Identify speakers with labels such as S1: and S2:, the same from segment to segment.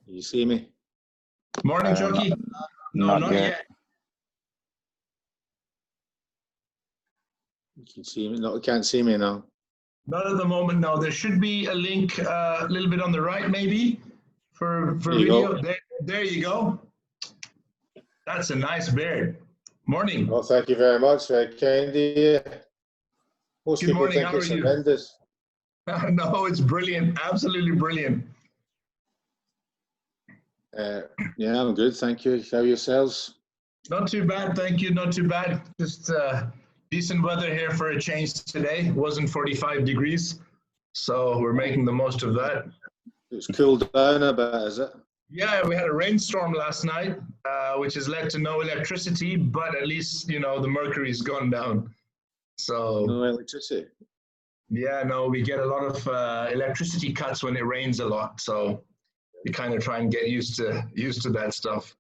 S1: You see me?
S2: Morning, Choccy. No, not yet.
S1: You can see me? No, you can't see me now.
S2: Not at the moment, no. There should be a link a little bit on the right, maybe, for video. There you go. That's a nice beard. Morning.
S1: Well, thank you very much. Very kind of you. Most
S2: Good
S1: people
S2: morning.
S1: think
S2: How
S1: it's
S2: are you?
S1: horrendous.
S2: No, it's brilliant. Absolutely brilliant.
S1: Yeah, I'm good. Thank you. How are yourselves?
S2: Not too bad, thank you. Not too bad. Just decent weather here for a change today. It wasn't 45 degrees, so we're making the most of that.
S1: It's cooled down a bit, is it?
S2: Yeah, we had a rainstorm last night, which has led to no electricity, but at least, you know, the mercury's gone down. So
S1: No electricity?
S2: Yeah, no, we get a lot of electricity cuts when it rains a lot. So you kind of try and get used to that stuff.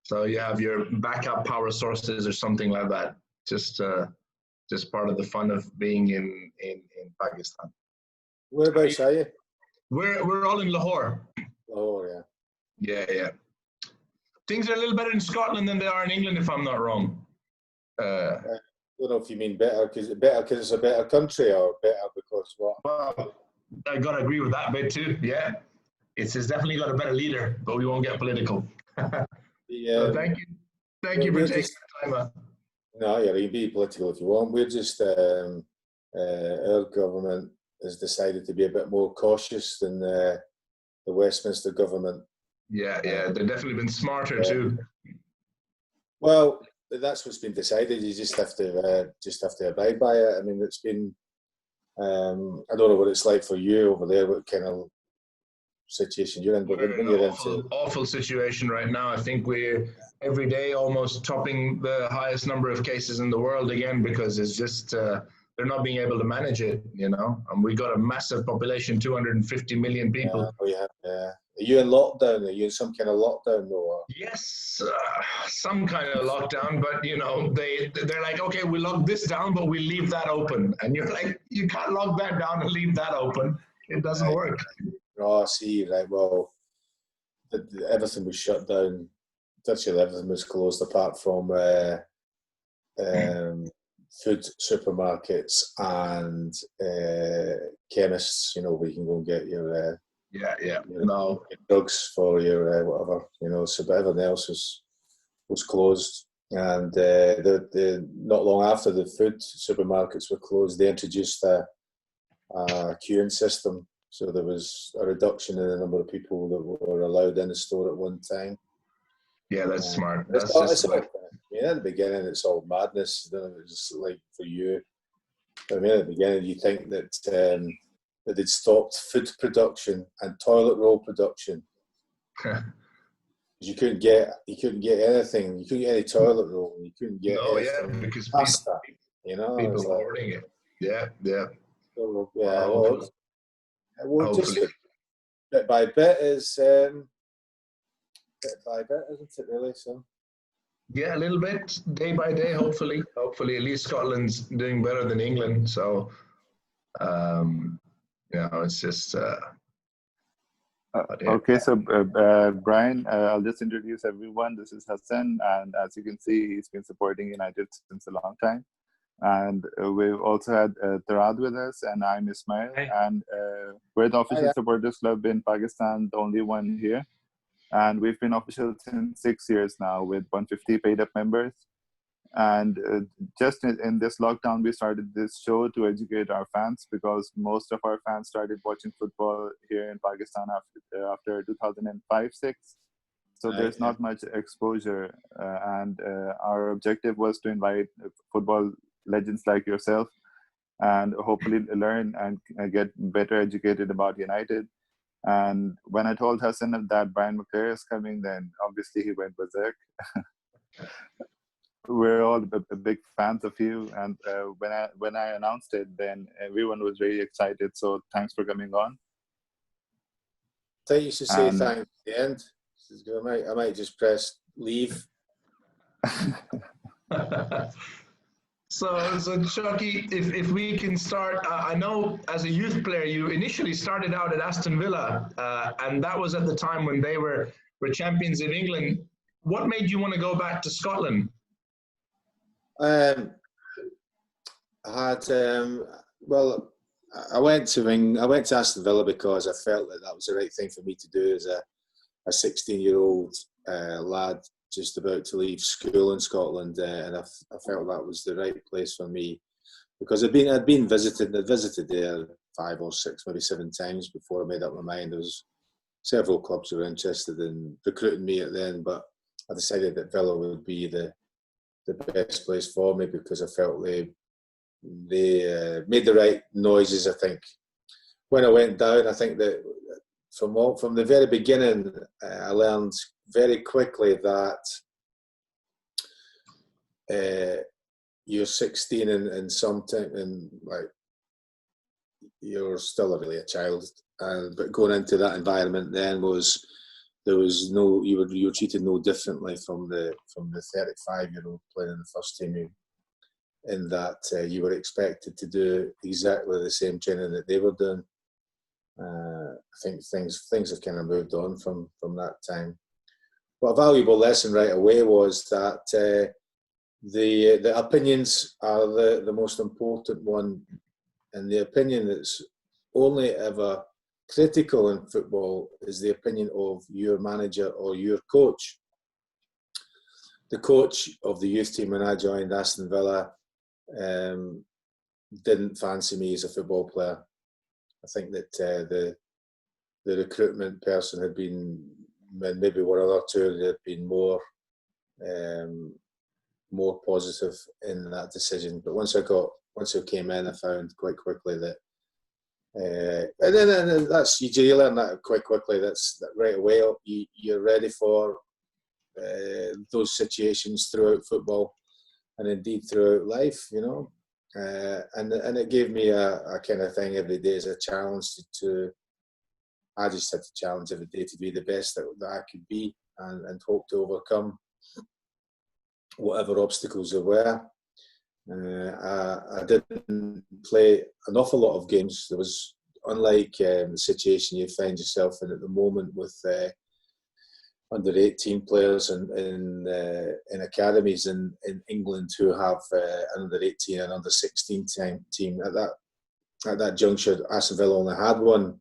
S2: So you have your backup power sources or something like that. Just part of the fun of being in Pakistan.
S1: Whereabouts are you?
S2: We're all in Lahore.
S1: Oh, yeah.
S2: Yeah. Things are a little better in Scotland than they are in England, if I'm not wrong.
S1: I don't know if you mean better because it's a better country, or better because what?
S2: Well, I got to agree with that bit too. Yeah, it's definitely got a better leader, but we won't get political. So thank you for taking the time out.
S1: No, yeah, you can be political if you want. We're just our government has decided to be a bit more cautious than the Westminster government.
S2: Yeah, they've definitely been smarter too.
S1: Well, that's what's been decided. You just have to abide by it. I mean, it's been. I don't know what it's like for you over there. What kind of situation you're in? But
S2: We're in an awful situation right now. I think we're every day almost topping the highest number of cases in the world again, because it's just they're not being able to manage it. You know, and we got a massive population, 250 million people.
S1: Yeah. Are you in lockdown? Are you in some kind of lockdown though?
S2: Yes, some kind of lockdown, but you know, they're like, okay, we lock this down, but we leave that open, and you're like, you can't lock that down and leave that open. It doesn't work.
S1: Oh, I see. Right. Well, everything was shut down. Virtually everything was closed apart from food supermarkets and chemists. You know, where you can go and get your drugs for your whatever. You know, so but everything else was closed. And not long after the food supermarkets were closed, they introduced a queuing system. So there was a reduction in the number of people that were allowed in the store at one time.
S2: Yeah, that's smart.
S1: That's just smart. I mean, at the beginning, it's all madness. It was like for you. I mean, at the beginning, you think that they'd stopped food production and toilet roll production. You couldn't get anything. You couldn't get any toilet roll. You couldn't get anything.
S2: Because
S1: pasta. You know,
S2: people are hoarding it. Yeah.
S1: So, well, just bit by bit isn't it really? So.
S2: Yeah, a little bit, day by day, hopefully. Hopefully, at least Scotland's doing better than England. So, it's just...
S3: Okay, so Brian, I'll just introduce everyone. This is Hassan, and as you can see, he's been supporting United since a long time. And we've also had Tarad with us, and I'm Ismaeel. Hey. And we're the official supporters club in Pakistan, the only one here. And we've been official since 6 years now with 150 paid up members. And just in this lockdown, we started this show to educate our fans, because most of our fans started watching football here in Pakistan after 2005-06. So there's not much exposure. And our objective was to invite football legends like yourself and hopefully learn and get better educated about United. And when I told Hassan that Brian McClair is coming, then obviously he went berserk. We're all big fans of you, and when I announced it, then everyone was very excited. So thanks for coming on.
S1: I think you should say thanks at the end. I might just press leave.
S2: So Choccy, if we can start, I know as a youth player, you initially started out at Aston Villa, and that was at the time when they were champions in England. What made you want to go back to Scotland?
S1: I had well, I went to Aston Villa because I felt that was the right thing for me to do as a 16-year-old lad just about to leave school in Scotland, and I felt that was the right place for me because I'd visited there 5 or 6, maybe 7 times before I made up my mind. There was several clubs who were interested in recruiting me at then, but I decided that Villa would be the best place for me because I felt they made the right noises. I think when I went down, I think that from the very beginning, I learned very quickly that you're 16 and sometimes, and like you're still really a child. But going into that environment then you were treated no differently from the 35-year-old playing in the first team. In that you were expected to do exactly the same training that they were doing. I think things have kind of moved on from that time. But a valuable lesson right away was that the opinions are the most important one, and the opinion that's only ever critical in football is the opinion of your manager or your coach. The coach of the youth team when I joined Aston Villa didn't fancy me as a football player. I think that the recruitment person had been, maybe one or two, that had been more positive in that decision. But once I came in, I found quite quickly that, and then that's you learn that quite quickly. That right away you're ready for those situations throughout football, and indeed throughout life, and it gave me a kind of thing every day as a challenge I just had to challenge every day to be the best that I could be and hope to overcome whatever obstacles there were. I didn't play an awful lot of games. There was, unlike the situation you find yourself in at the moment with under 18 players in academies in England who have an under 18 and under 16 team. At that juncture, Aston Villa only had one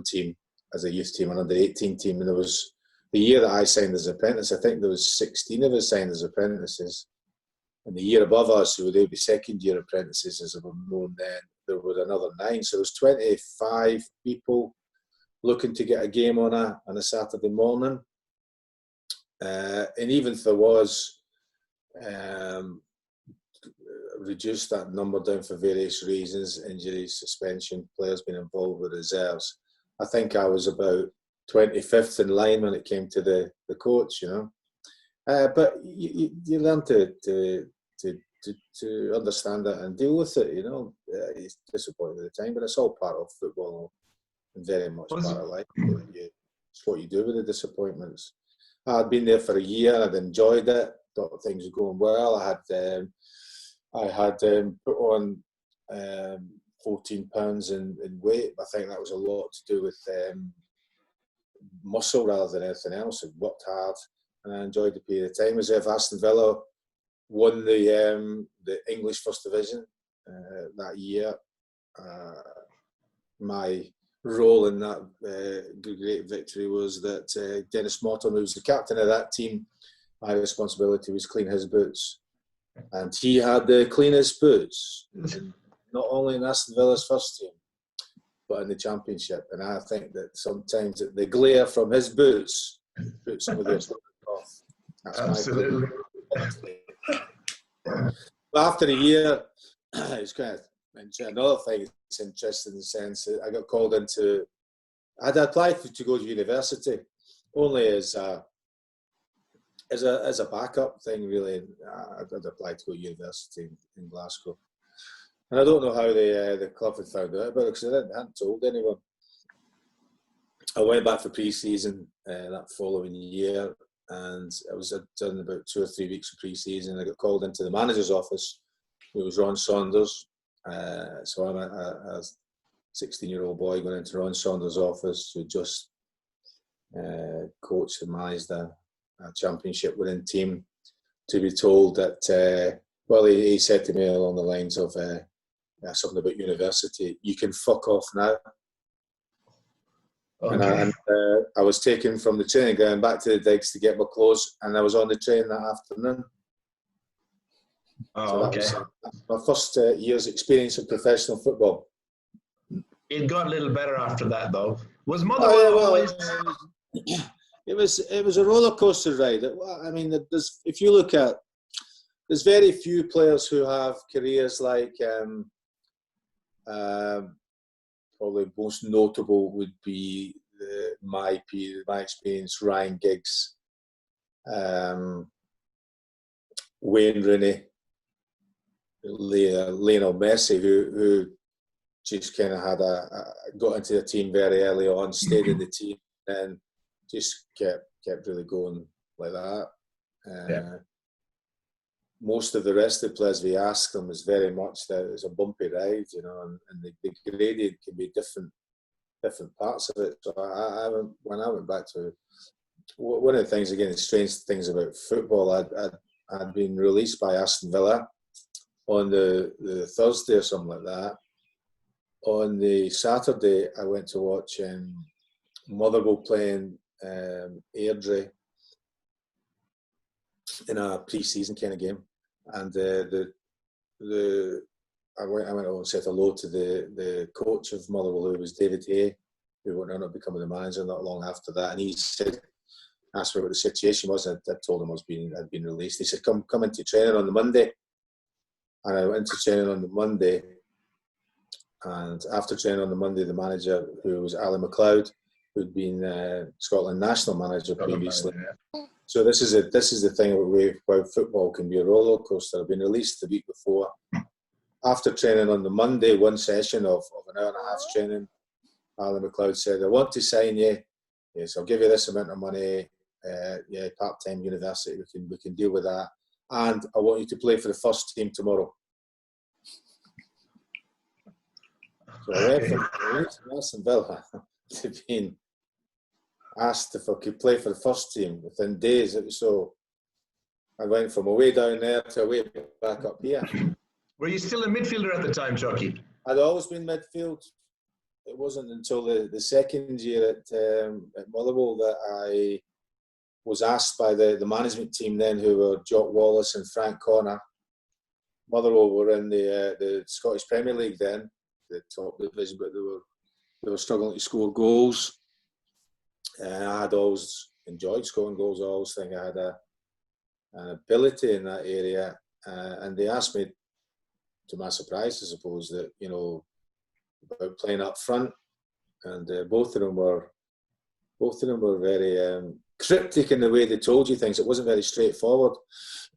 S1: team as a youth team, an under 18 team, and there was the year that I signed as an apprentice. I think there was 16 of us signed as apprentices, and the year above us, who would be second year apprentices, as they were known then, there were another 9. So there was 25 people looking to get a game on a Saturday morning, and even if there was reduced that number down for various reasons, injuries, suspension, players being involved with reserves, I think I was about 25th in line when it came to the coach, but you learn to understand it and deal with it, It's disappointing at the time, but it's all part of football and very much part of life. It's what you do with the disappointments. I'd been there for a year. I'd enjoyed it. Thought things were going well. I had put on 14 pounds in weight. I think that was a lot to do with muscle rather than anything else. I worked hard and I enjoyed the period of time. As if Aston Villa won the English First Division that year. My role in that great victory was that Dennis Morton, who was the captain of that team, my responsibility was clean his boots. And he had the cleanest boots, not only in Aston Villa's first team, but in the Championship. And I think that sometimes the glare from his boots put some of those off. That's absolutely. But after a year, it's kind of another thing that's interesting in the sense that I got called into. I'd applied to go to university only as a backup thing, really. I'd applied to go to university in Glasgow, and I don't know how the club had found out about it because I hadn't told anyone. I went back for pre-season that following year, and I'd done about 2 or 3 weeks of pre-season. I got called into the manager's office it was Ron Saunders. So I'm a 16-year-old boy going into Ron Saunders' office, who just coached and managed a championship winning team, to be told that, well, he said to me along the lines of something about university, you can fuck off now.
S2: Okay.
S1: And I was taken from the training ground back to the digs to get my clothes, and I was on the train that afternoon.
S2: Oh,
S1: So that
S2: okay.
S1: was my first year's experience of professional football.
S2: It got a little better after that, though. Was Motherwell always?
S1: It was a roller coaster ride. I mean, if you look at, there's very few players who have careers like. Probably most notable would be my experience, Ryan Giggs, Wayne Rooney, Lionel Messi, who just kind of got into the team very early on, stayed in the team, and just kept really going like that. Most of the rest of the players, we ask them, is very much that it's a bumpy ride, you know, and the gradient can be different parts of it. So when I went back to one of the things, again, the strange things about football, I'd been released by Aston Villa on the Thursday or something like that. On the Saturday, I went to watch Motherwell playing Airdrie in a pre-season kind of game, and I went over and said hello to the coach of Motherwell, who was David Hay, who went on to become the manager not long after that, and he asked me what the situation was, and I told him I'd been released. He said, come into training on the Monday, and I went into training on the Monday, and after training on the Monday, the manager, who was Alan McLeod, who'd been Scotland national manager previously. So this is the thing where football can be a roller coaster. I've been released the week before. After training on the Monday, one session of an hour and a half training, Alan McLeod said, I want to sign you. Yes, I'll give you this amount of money. Part-time university, we can deal with that. And I want you to play for the first team tomorrow. So I went from Aston Villa to being asked if I could play for the first team within days. So I went from away down there to away back up here.
S2: Were you still a midfielder at the time, Choccy?
S1: I'd always been midfield. It wasn't until the second year at Motherwell that I was asked by the management team then, who were Jock Wallace and Frank Connor. Motherwell were in the Scottish Premier League then, the top division, but they were struggling to score goals. I had always enjoyed scoring goals. I always think I had an ability in that area, and they asked me, to my surprise, I suppose, that, you know, about playing up front, and both of them were very cryptic in the way they told you things. It wasn't very straightforward.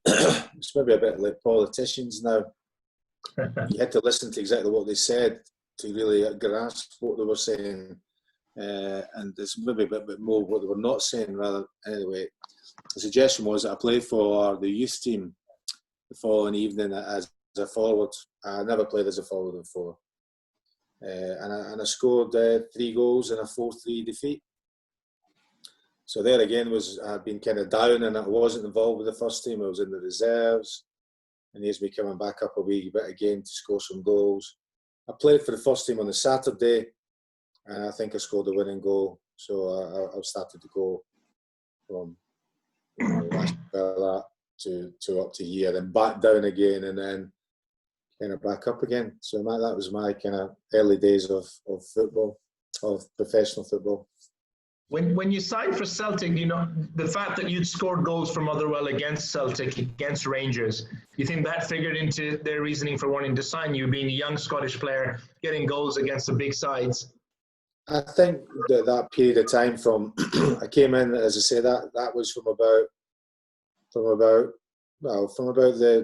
S1: It's maybe a bit like politicians now. You had to listen to exactly what they said to really grasp what they were saying. And there's maybe a bit more what they were not saying, rather. Anyway, the suggestion was that I play for the youth team the following evening as a forward. I never played as a forward before. And I scored 3 goals in a 4-3 defeat. So there again I'd been kind of down, and I wasn't involved with the first team. I was in the reserves, and here's me coming back up a wee bit again to score some goals. I played for the first team on the Saturday, and I think I scored the winning goal. So I started to go from that to up to here, then back down again, and then kind of back up again. So that was my kind of early days of football, of professional football.
S2: When you signed for Celtic, you know, the fact that you'd scored goals for Motherwell against Celtic, against Rangers, you think that figured into their reasoning for wanting to sign you, being a young Scottish player, getting goals against the big sides?
S1: I think that period of time from I came in, as I say, that was from about the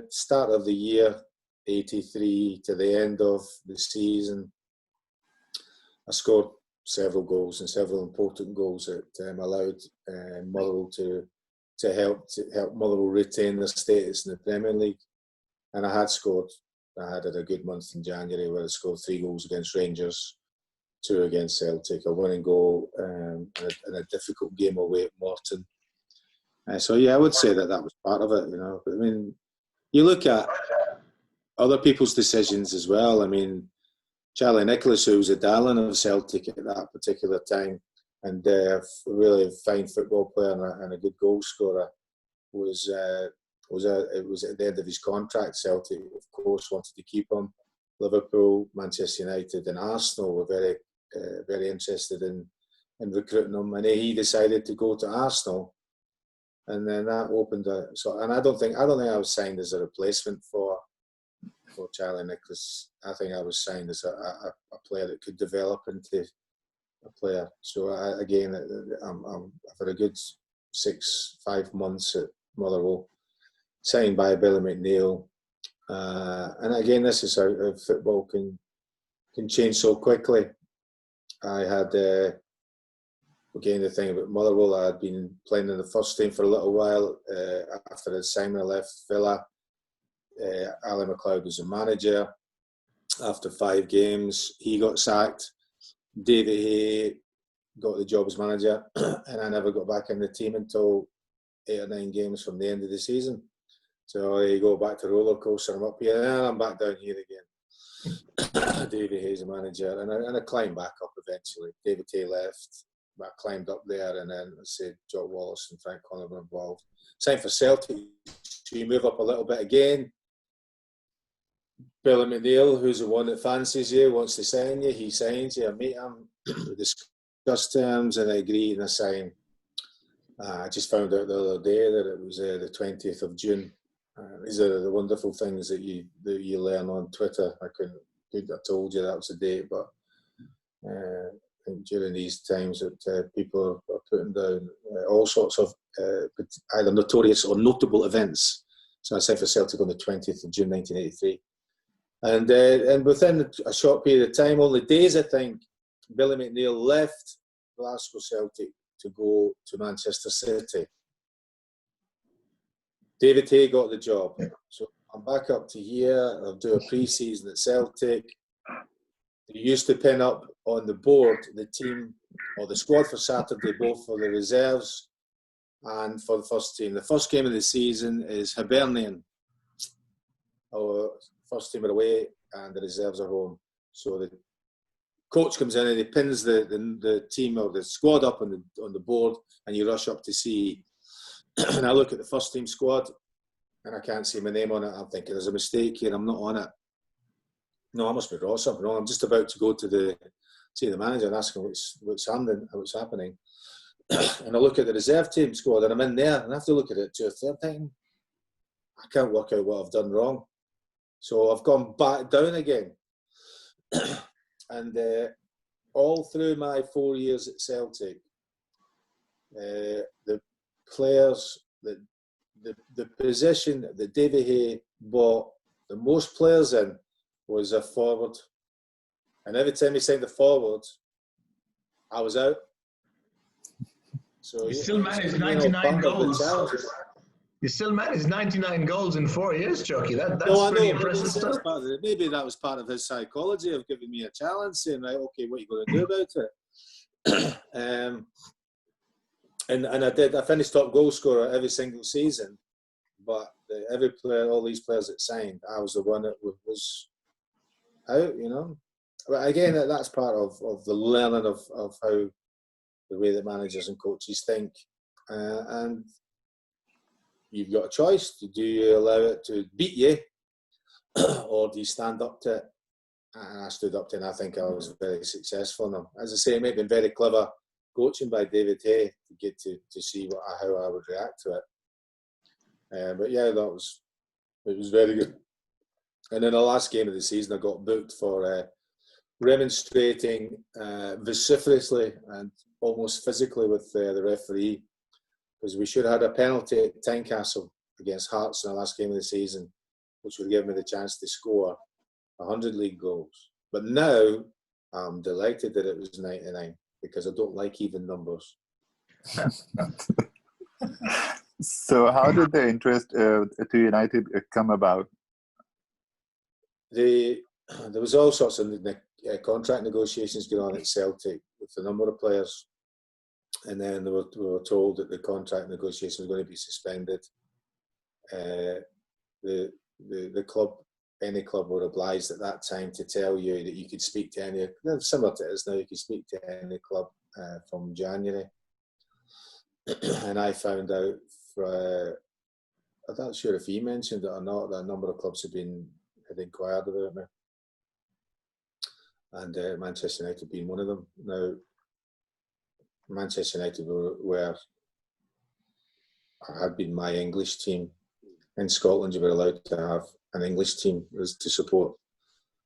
S1: start of the year, 83, to the end of the season. I scored several goals, and several important goals that allowed Motherwell to help Motherwell retain their status in the Premier League. And I had scored I had a good month in January where I scored 3 goals against Rangers, 2 against Celtic, a winning goal in a difficult game away at Morton. So yeah, I would say that was part of it, you know. But I mean, you look at other people's decisions as well. I mean, Charlie Nicholas, who was a darling of Celtic at that particular time, and really a fine football player and a good goal scorer, was at the end of his contract. Celtic, of course, wanted to keep him. Liverpool, Manchester United, and Arsenal were very interested in recruiting him, and he decided to go to Arsenal. And then that opened and I don't think I was signed as a replacement for Charlie Nicholas. I think I was signed as a player that could develop into a player. So I've had a good 5 months at Motherwell, signed by Billy McNeill. And again, this is how football can change so quickly. I had again, the thing about Motherwell, I had been playing in the first team for a little while. After Simon left Villa, Ali McLeod was the manager. After 5 games, he got sacked. David Hay got the job as manager, and I never got back in the team until 8 or 9 games from the end of the season. So you go back to roller coaster. I'm up here, and I'm back down here again. David Hay's the manager, and I climbed back up eventually. David Hay left. I climbed up there, and then I said Jock Wallace and Frank Connor were involved. Signed for Celtic, so you move up a little bit again. Billy McNeill, who's the one that fancies you, wants to sign you. He signs you. I meet him, we discuss terms, and I agree, and I sign. I just found out the other day that it was the 20th of June. These are the wonderful things that you learn on Twitter. I told you that was the date, but I think during these times that people are putting down all sorts of either notorious or notable events. So I signed for Celtic on the 20th of June 1983. And within a short period of time, only days, I think, Billy McNeill left Glasgow Celtic to go to Manchester City. David Hay got the job. So I'm back up to here. I'll do a pre-season at Celtic. They used to pin up on the board the team or the squad for Saturday, both for the reserves and for the first team. The first game of the season is Hibernian. Our first team are away and the reserves are home. So the coach comes in and he pins the team or the squad up on the board, and you rush up to see. And I look at the first team squad and I can't see my name on it. I'm thinking there's a mistake here. I'm not on it. No, I must be wrong. Something wrong. I'm just about to go to see the manager and ask him what's happening. And I look at the reserve team squad and I'm in there and I have to look at it 2 or 3 times. I can't work out what I've done wrong. So I've gone back down again. And all through my 4 years at Celtic, the players, the position that David Hay bought the most players in was a forward. And every time he signed a forward, I was out. So
S2: you still managed 99 goals. You still managed 99 goals in 4 years, Choccy. That's pretty impressive stuff.
S1: Maybe that was part of his psychology of giving me a challenge, saying, right, okay, what are you going to do about it? And I finished top goal scorer every single season, but every player, all these players that signed, I was the one that was out, you know. But again, that's part of the learning of how the way that managers and coaches think. And you've got a choice. Do you allow it to beat you or do you stand up to it? And I stood up to it, and I think I was very successful in them. As I say, it may have been very clever coaching by David Hay to get to see how I would react to it. But yeah, it was very good. And in the last game of the season, I got booked for remonstrating vociferously and almost physically with the referee, because we should have had a penalty at Tynecastle against Hearts in the last game of the season, which would give me the chance to score 100 league goals. But now I'm delighted that it was 99 because I don't like even numbers.
S3: So how did the interest to United come about?
S1: there was all sorts of contract negotiations going on at Celtic with a number of players, and then we were told that the contract negotiations were going to be suspended. The club, any club, were obliged at that time to tell you that you could speak to any, similar to it is now, you could speak to any club from January. And I found out, I'm not sure if he mentioned it or not, that a number of clubs had inquired about me, and Manchester United being one of them. Now, Manchester United were had been my English team. In Scotland, you were allowed to have an English team to support.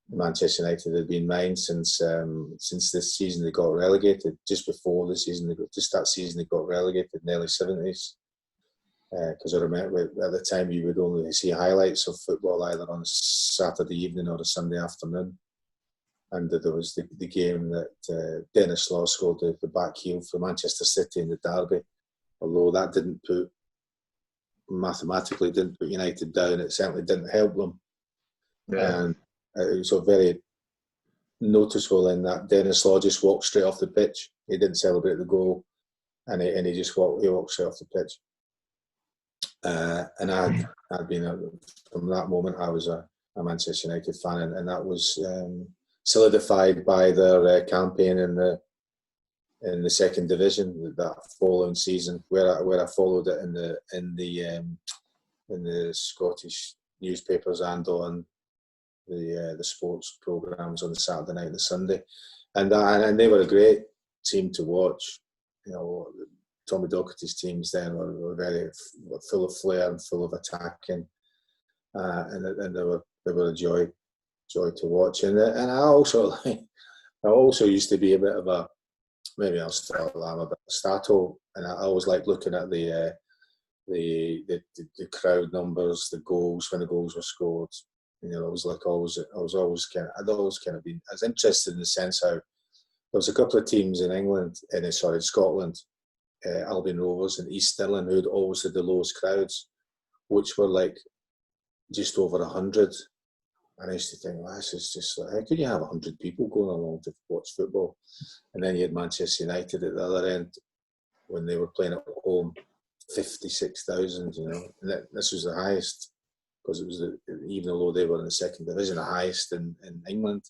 S1: Manchester United had been mine since this season they got relegated. Just before the season, that season they got relegated in the early 70s. Because I remember at the time you would only see highlights of football either on a Saturday evening or a Sunday afternoon. And there was the game that Dennis Law scored the back heel for Manchester City in the derby. Although that mathematically didn't put United down, it certainly didn't help them. Yeah. And it was very noticeable in that Dennis Law just walked straight off the pitch. He didn't celebrate the goal, and he just walked straight off the pitch. And I'd been from that moment I was a Manchester United fan, and that was solidified by their campaign in the second division that following season, where I followed it in the Scottish newspapers and on the sports programmes on the Saturday night and the Sunday, and they were a great team to watch. You know, Tommy Docherty's teams then were very full of flair and full of attacking, and they were a joy to watch. And I also used to be a bit of a, maybe I'm a bit of a stato, and I always liked looking at the crowd numbers, the goals when the goals were scored. You know, I'd always kind of been as interested in the sense how there was a couple of teams in Scotland, Albion Rovers and East Stirling, who'd always had the lowest crowds, which were like just over 100. And I used to think, well, this is just like, how could you have 100 people going along to watch football? And then you had Manchester United at the other end when they were playing at home, 56,000, you know. And this was the highest, because it was, even though they were in the second division, the highest in England.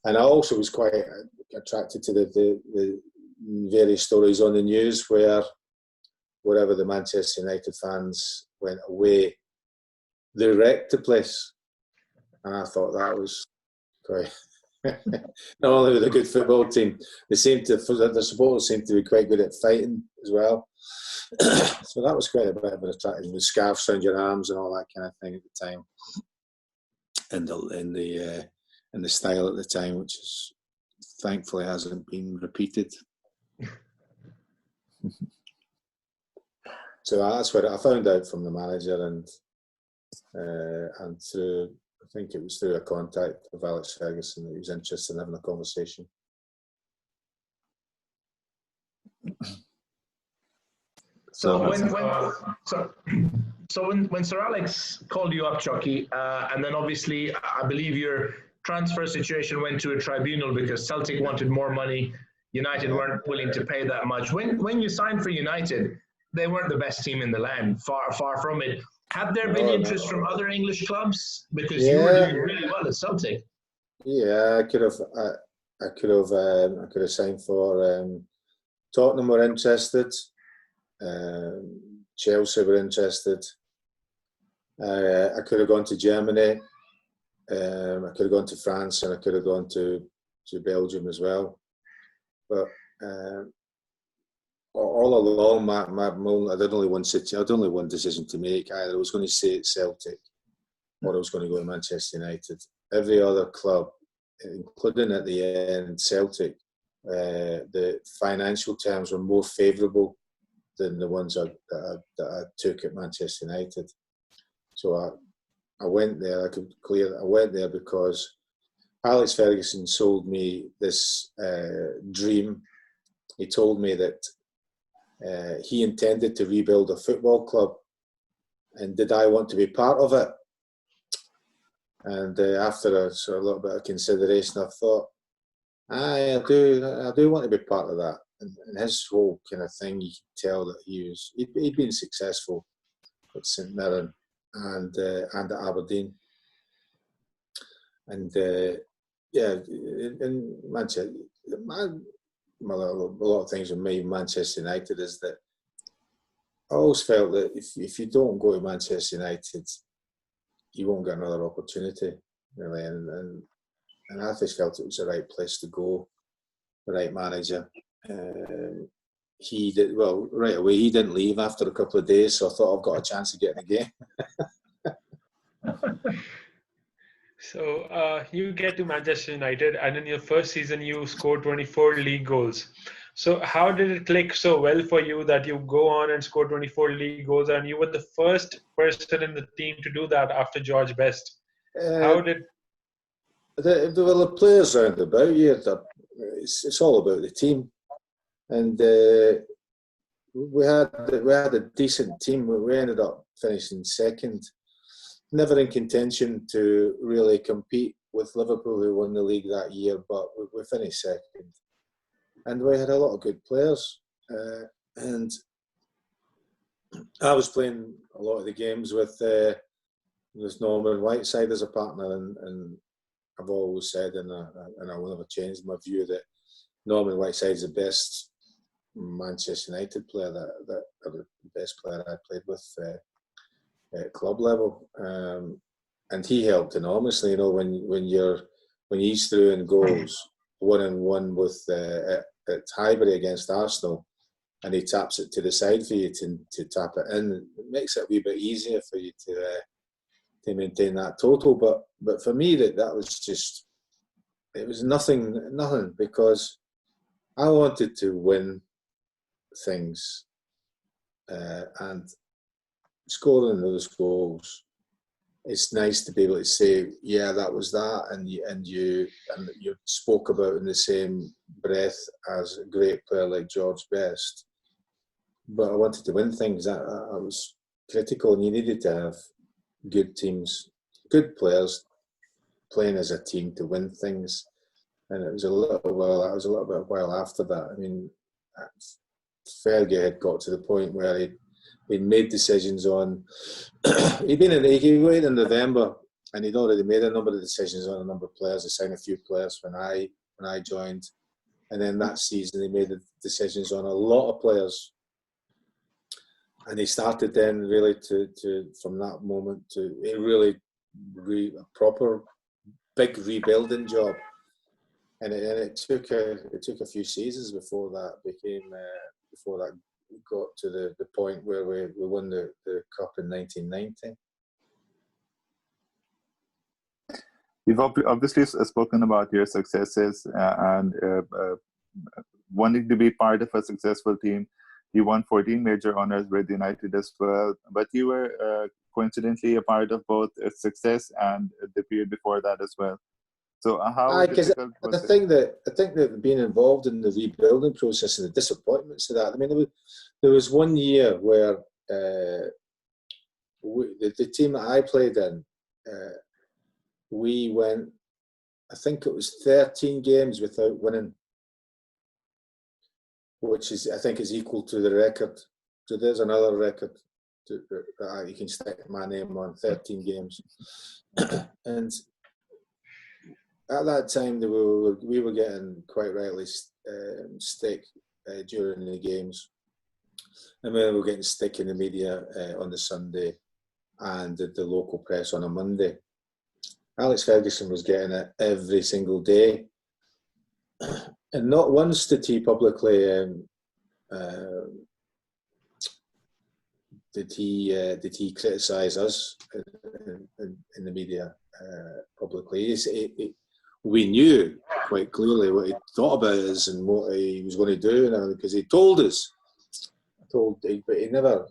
S1: And I also was quite attracted to the various stories on the news where wherever the Manchester United fans went away, they wrecked the place. And I thought that was quite, not only with a good football team, the supporters seemed to be quite good at fighting as well. So that was quite a bit of an attraction, the scarves around your arms and all that kind of thing at the time, and the style at the time, which is thankfully hasn't been repeated. So that's what I found out from the manager, and through, I think it was through a contact of Alex Ferguson, that he was interested in having a conversation.
S2: So when Sir Alex called you up, Choccy, and then obviously I believe your transfer situation went to a tribunal because Celtic wanted more money, United weren't willing to pay that much. When you signed for United, they weren't the best team in the land, far from it. Have there been interest from other English clubs? Because you were doing really well at Celtic.
S1: Yeah, I could have signed for Tottenham were interested. Chelsea were interested. I could have gone to Germany. I could have gone to France, and I could have gone to Belgium as well. But all along, I had only one decision to make. Either I was going to stay at Celtic, or I was going to go to Manchester United. Every other club, including at the end Celtic, the financial terms were more favourable than the ones that I took at Manchester United. So I went there. I went there because Alex Ferguson sold me this dream. He told me that he intended to rebuild a football club, and did I want to be part of it? And after a little bit of consideration, I thought, I do want to be part of that. And his whole kind of thing, you could tell that he'd been successful at St Mirren and at Aberdeen. And in Manchester, a lot of things with me, Manchester United, is that I always felt that if you don't go to Manchester United, you won't get another opportunity, really. And I just felt it was the right place to go, the right manager. He did well right away. He didn't leave after a couple of days, so I thought I've got a chance of getting a game.
S4: So you get to Manchester United, and in your first season, you scored 24 league goals. So how did it click so well for you that you go on and score 24 league goals, and you were the first person in the team to do that after George Best? How did
S1: the players round about you? It's all about the team, and we had a decent team. We ended up finishing second. Never in contention to really compete with Liverpool, who won the league that year, but we finished second. And we had a lot of good players. And I was playing a lot of the games with Norman Whiteside as a partner, and I've always said, and I will never change my view, that Norman Whiteside is the best Manchester United player, that the best player I played with at club level, and he helped enormously. You know, when he's through in goals 1-on-1 with at Highbury against Arsenal, and he taps it to the side for you to tap it in, it makes it a wee bit easier for you to maintain that total. But for me, that was just, it was nothing, because I wanted to win things, and scoring those goals, it's nice to be able to say, yeah, that was that, and you spoke about in the same breath as a great player like George Best. But I wanted to win things. I was critical, and you needed to have good teams, good players playing as a team to win things. And it was a little bit of a while after that. I mean, Fergie had got to the point where he'd made decisions on. he waited in November, and he'd already made a number of decisions on a number of players. He signed a few players when I joined, and then that season he made the decisions on a lot of players. And he started then really to from that moment to a proper big rebuilding job, and it took a few seasons before that got to the point where we won the cup in 1990.
S3: You've obviously spoken about your successes and wanting to be part of a successful team. You won 14 major honors with United as well, but you were coincidentally a part of both its success and the period before that as well. So how difficult was it?
S1: I think that being involved in the rebuilding process and the disappointments of that. I mean, there was one year where the team that I played in, we went, I think it was 13 games without winning, which I think is equal to the record. So there's another record that you can stick my name on, 13 games. And at that time, we were getting, quite rightly, stick during the games. And we were getting stick in the media on the Sunday and the local press on a Monday. Alex Ferguson was getting it every single day. And not once did he publicly did he criticise us in the media publicly. We knew quite clearly what he thought about us and what he was going to do, because he told us. But he never.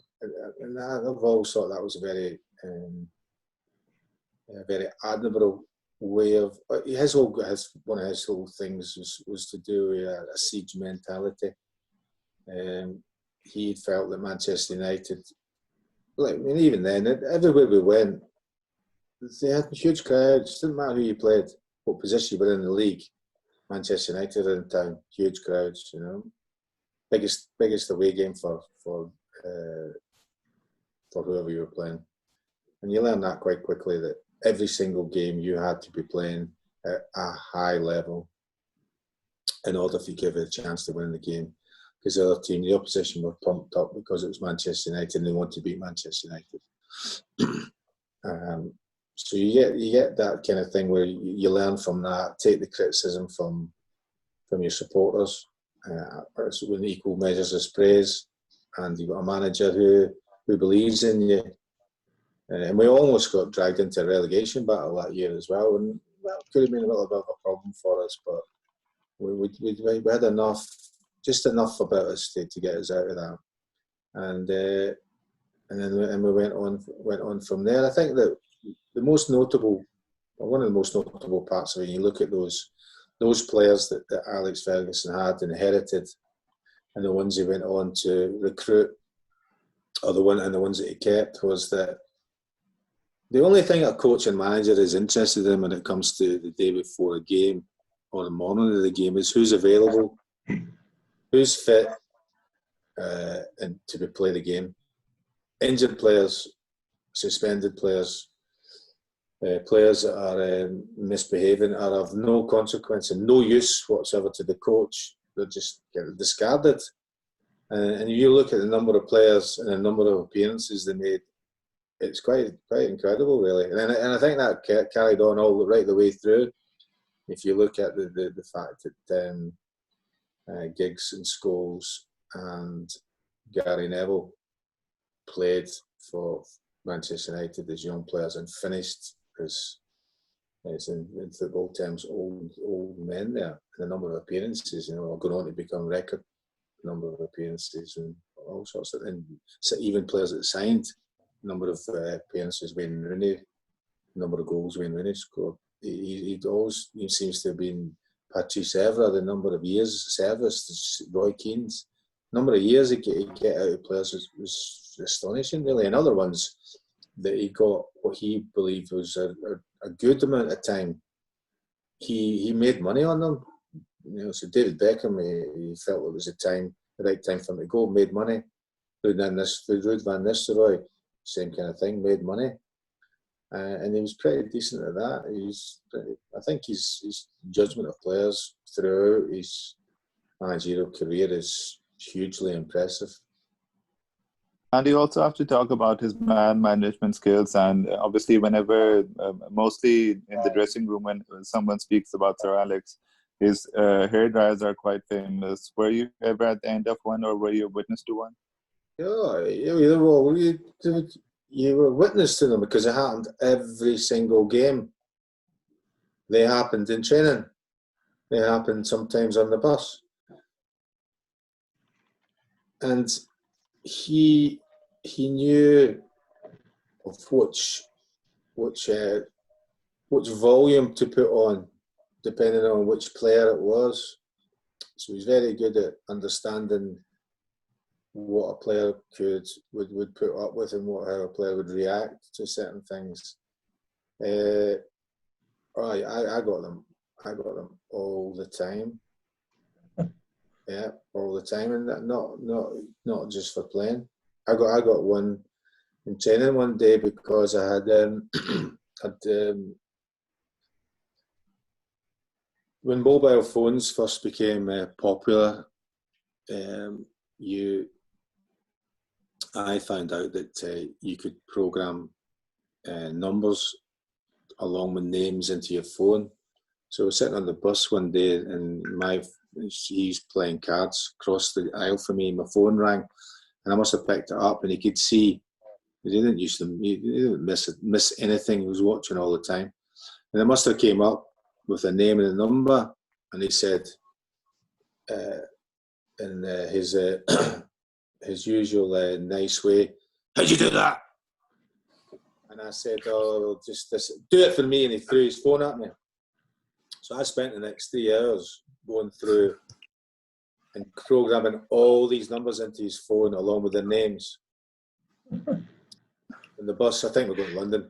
S1: And I've always thought that was a very admirable way of. One of his whole things was to do with a siege mentality. He felt that Manchester United, even then, everywhere we went, they had huge crowds. Didn't matter who you played, what position you were in the league. Manchester United are in town, huge crowds. You know, biggest away game for whoever you were playing, and you learn that quite quickly that every single game you had to be playing at a high level in order to give it a chance to win the game. Because the other team, the opposition, were pumped up because it was Manchester United and they want to beat Manchester United. So you get that kind of thing where you learn from that, take the criticism from your supporters with equal measures of praise, and you've got a manager who believes in you. And we almost got dragged into a relegation battle that year as well, and that could have been a little bit of a problem for us, but we had enough, just enough about us to get us out of that, and then we went on from there. I think that one of the most notable parts of it, you look at those players that Alex Ferguson had inherited, and the ones he went on to recruit, or the ones that he kept, was that the only thing a coach and manager is interested in when it comes to the day before a game or the morning of the game is who's available, who's fit, and to play the game. Injured players, suspended players, players that are misbehaving are of no consequence and no use whatsoever to the coach. They're just discarded. And you look at the number of players and the number of appearances they made, it's quite incredible, really. And I think that carried on right the way through. If you look at the fact that Giggs and Scholes and Gary Neville played for Manchester United as young players and finished as in football terms old men there. The number of appearances, are going on to become record number of appearances and all sorts of, and even players that signed, number of appearances. Wayne Rooney, number of goals Wayne Rooney scored. He seems to have been Patrice Evra, the number of years service, Roy Keane's number of years he get out of players was astonishing, really. And other ones that he got what he believed was a good amount of time. He made money on them. So David Beckham, he felt it was the right time for him to go, made money. Ruud van Nistelrooy, same kind of thing, made money. And he was pretty decent at that. I think his judgment of players throughout his managerial career is hugely impressive.
S3: And you also have to talk about his man management skills. And obviously, whenever, mostly in the dressing room, when someone speaks about Sir Alex, his hair dryers are quite famous. Were you ever at the end of one, or were you a witness to one?
S1: Yeah, you were witness to them because it happened every single game. They happened in training. They happened sometimes on the bus. And he knew of which volume to put on, depending on which player it was. So he's very good at understanding what a player would put up with and how a player would react to certain things. I got them all the time. Yeah, all the time, and not just for playing. I got one in training one day because I had when mobile phones first became popular. I found out that you could program numbers along with names into your phone. So I was sitting on the bus one day, and he's playing cards across the aisle for me. My phone rang, and I must have picked it up, and he could see. He didn't use them. He didn't miss anything. He was watching all the time, and I must have came up with a name and a number, and he said, in his usual nice way, "How'd you do that?" And I said, "Oh, just do it for me." And he threw his phone at me. So I spent the next 3 hours going through and programming all these numbers into his phone along with their names. when the bus, I think we're going to London,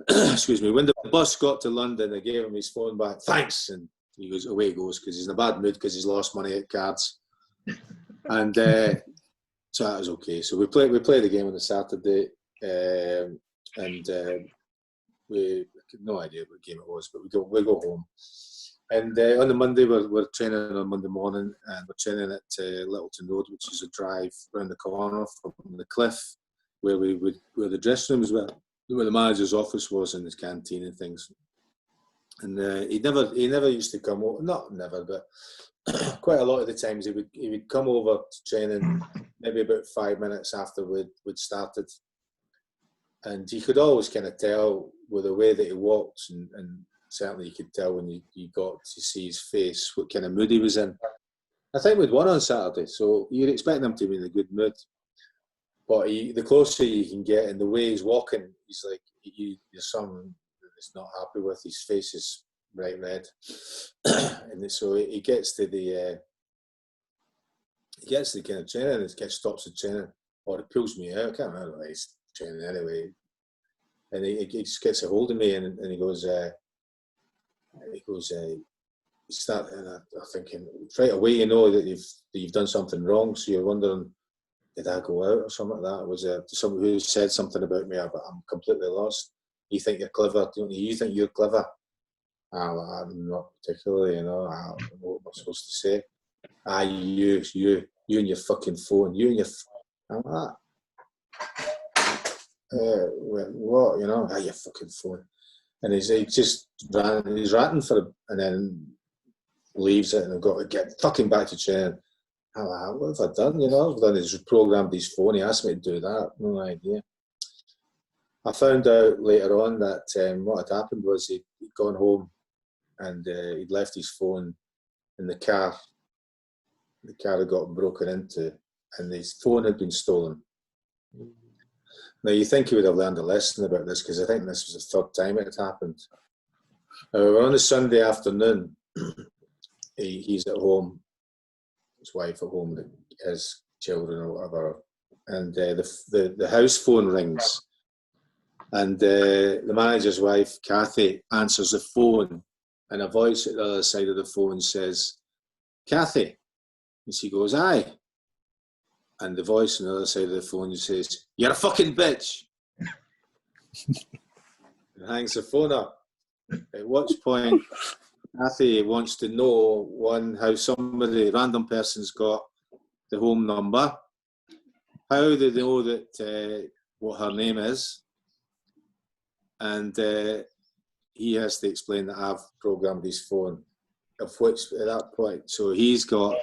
S1: excuse me, when the bus got to London, I gave him his phone back, thanks, and he goes, away he goes, because he's in a bad mood because he's lost money at cards. And so that was okay. So we played the game on the Saturday, and we had no idea what game it was, but we go home. And on the Monday, we're training on Monday morning, and we're training at Littleton Road, which is a drive round the corner from the cliff, where the dressing rooms were, where the manager's office was, and his canteen and things. And he never used to come over, not never, but quite a lot of the times he would come over to training maybe about 5 minutes after we'd started, and you could always kind of tell with the way that he walked, and certainly you could tell when you got to see his face what kind of mood he was in. I think we'd won on Saturday, so you'd expect him to be in a good mood. But the closer you can get, and the way he's walking, he's like, there's something that's not happy with. His face is bright red, and so he gets to the kind of training, and stops the training, or it pulls me out. I can't remember why he's training anyway. And he just gets a hold of me, and he goes, and I'm thinking right away, you know that you've done something wrong, so you're wondering, did I go out or something like that? Was there someone who said something about me, but I'm completely lost? You think you're clever, don't you? You think you're clever? I'm not particularly, you know. What am I supposed to say? You and your fucking phone. You and your. I'm like that. What, you know? Your fucking phone. And he's ranting and then leaves it, and I've got to get fucking back to training. I'm like, what have I done? You know, I've done is programmed his phone. He asked me to do that. No idea. I found out later on that what had happened was he'd gone home, and he'd left his phone in the car. The car had got broken into, and his phone had been stolen. Now, you think he would have learned a lesson about this, because I think this was the third time it had happened. On a Sunday afternoon, he's at home, his wife at home, his children or whatever, and the house phone rings, and the manager's wife, Kathy, answers the phone, and a voice at the other side of the phone says, "Kathy," and she goes, "Aye." And the voice on the other side of the phone says, "You're a fucking bitch." And hangs the phone up. At which point, Kathy wants to know, one, how somebody, random person's got the home number. How do they know that what her name is? And he has to explain that I've programmed his phone. Of which, at that point, so he's got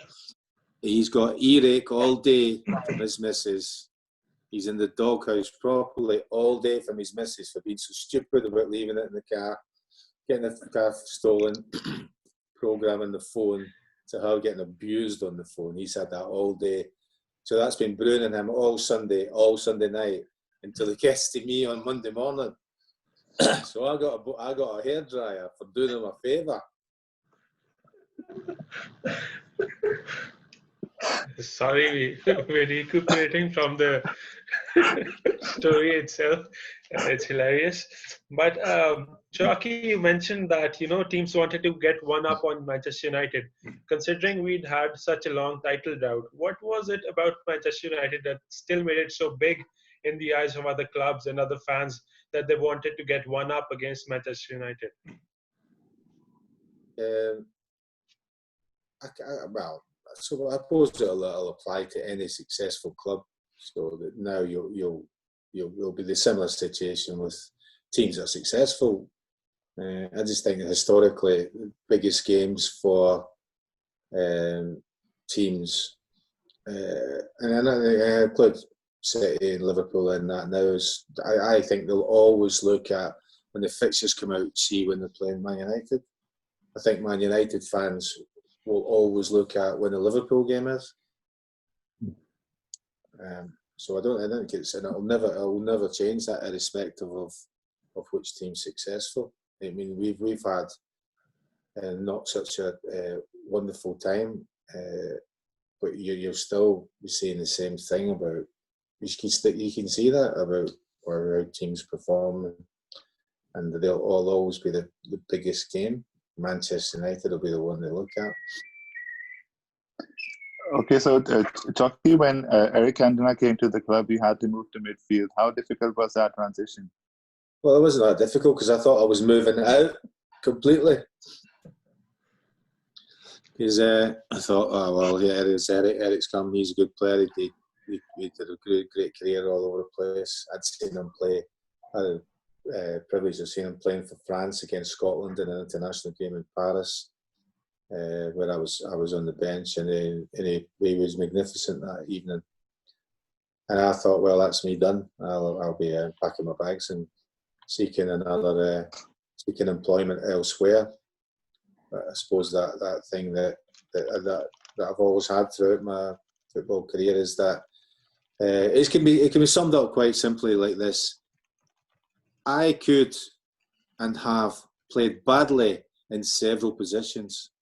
S1: earache all day from his missus. He's in the doghouse properly all day from his missus for being so stupid about leaving it in the car, getting the car stolen, programming the phone to her getting abused on the phone. He's had that all day. So that's been brewing in him all Sunday night, until he gets to me on Monday morning. So I got a hairdryer for doing him a favour.
S4: Sorry, we're recuperating from the story itself. It's hilarious. But Choccy, you mentioned that teams wanted to get one up on Manchester United. Considering we'd had such a long title drought, what was it about Manchester United that still made it so big in the eyes of other clubs and other fans that they wanted to get one up against Manchester United?
S1: So I suppose it'll apply to any successful club. So that now you'll be the similar situation with teams that are successful. I just think that historically the biggest games for teams, and I include City and Liverpool in that now, is I think they'll always look at when the fixtures come out, see when they're playing Man United. I think Man United fans will always look at when the Liverpool game is. So I don't think it'll never change that, irrespective of which team's successful. I mean, we've had not such a wonderful time, but you'll still be saying the same thing about. You can see that about or how teams perform, and they'll all always be the biggest game. Manchester United will be the one they look at.
S3: Okay, so Choccy, when Eric Cantona came to the club, you had to move to midfield. How difficult was that transition?
S1: Well, it wasn't that difficult because I thought I was moving out completely. Because I thought, oh well, yeah, Eric's come. He's a good player. He did a great career all over the place. I'd seen him play. I had the privilege of seeing him playing for France against Scotland in an international game in Paris, where I was on the bench, and he was magnificent that evening. And I thought, well, that's me done. I'll be packing my bags and seeking employment elsewhere. But I suppose that thing that I've always had throughout my football career is that it can be summed up quite simply like this: I could and have played badly in several positions,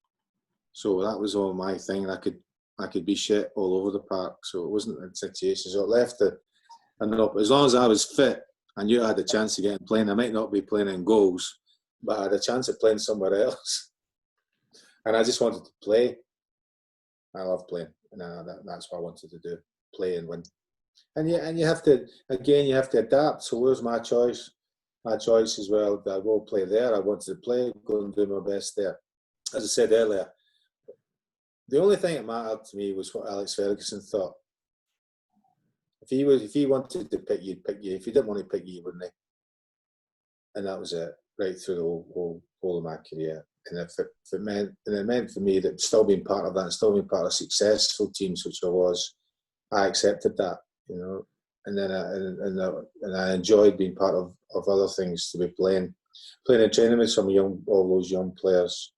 S1: so that was all my thing. I could be shit all over the park, so it wasn't a situation. So it left as long as I was fit, I knew I had a chance of getting playing. I might not be playing in goals, but I had a chance of playing somewhere else. And I just wanted to play. I love playing, and that's what I wanted to do: play and win. And you have to adapt. So where's my choice? My choice as well. I will play there. I wanted to play, go and do my best there. As I said earlier, the only thing that mattered to me was what Alex Ferguson thought. If he wanted to pick you, he'd pick you. If he didn't want to pick you, he wouldn't. And that was it, right through the whole of my career. And it meant for me that still being part of that, and still being part of successful teams, which I was, I accepted that, you know. And then I enjoyed being part of other things, to be playing and training with all those young players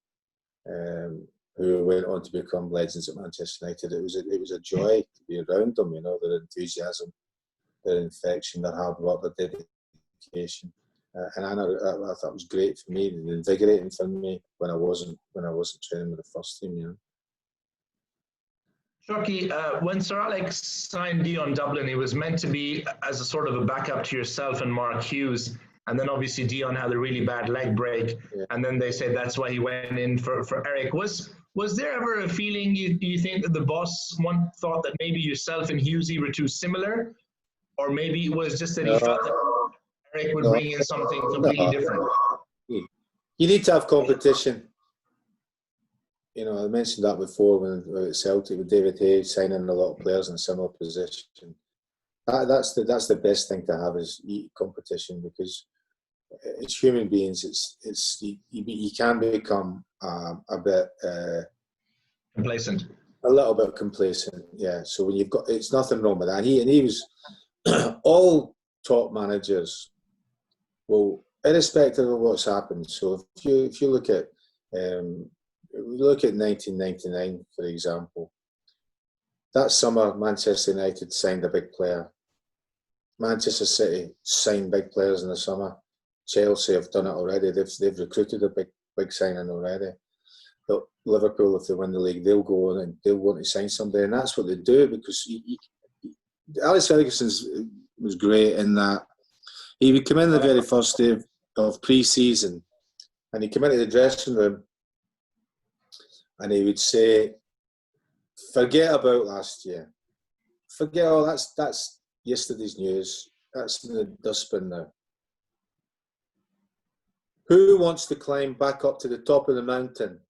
S1: who went on to become legends at Manchester United. It was a joy to be around them, you know, their enthusiasm, their infection, their hard work, their dedication. And I thought it was great for me and invigorating for me when I wasn't training with the first team, you know.
S2: Choccy, when Sir Alex signed Dion Dublin, it was meant to be as a sort of a backup to yourself and Mark Hughes. And then obviously Dion had a really bad leg break. Yeah. And then they said that's why he went in for Eric. Was there ever a feeling, do you think, that the boss thought that maybe yourself and Hughesy were too similar? Or maybe it was just that he felt that Eric would bring in something completely different?
S1: You need to have competition. You know, I mentioned that before when at Celtic with David Hayes signing a lot of players in a similar position. That's the best thing to have, is competition, because as human beings, you can become a bit
S2: complacent.
S1: A little bit complacent, yeah. So when you've got, it's nothing wrong with that. He was all top managers. Well, irrespective of what's happened. So if you look at 1999, for example, that summer Manchester United signed a big player. Manchester City signed big players in the summer. Chelsea have done it already. They've recruited a big signing already. But Liverpool, if they win the league, they'll go on and they'll want to sign somebody, and that's what they do, because Alex Ferguson was great in that he would come in the very first day of pre-season, and he'd come into the dressing room and he would say, "Forget about last year. Forget all that's yesterday's news. That's in the dustbin now. Who wants to climb back up to the top of the mountain?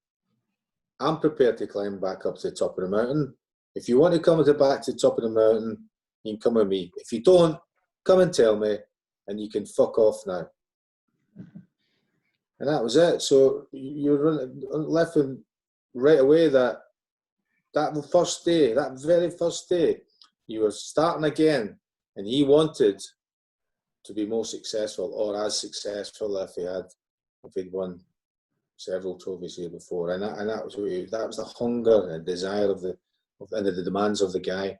S1: I'm prepared to climb back up to the top of the mountain. If you want to come back to the top of the mountain, you can come with me. If you don't, come and tell me, and you can fuck off now." And that was it. So you're left with right away that very first day, you were starting again, and he wanted to be more successful, or as successful if he'd won several trophies here before, and that was the hunger and desire of the demands of the guy,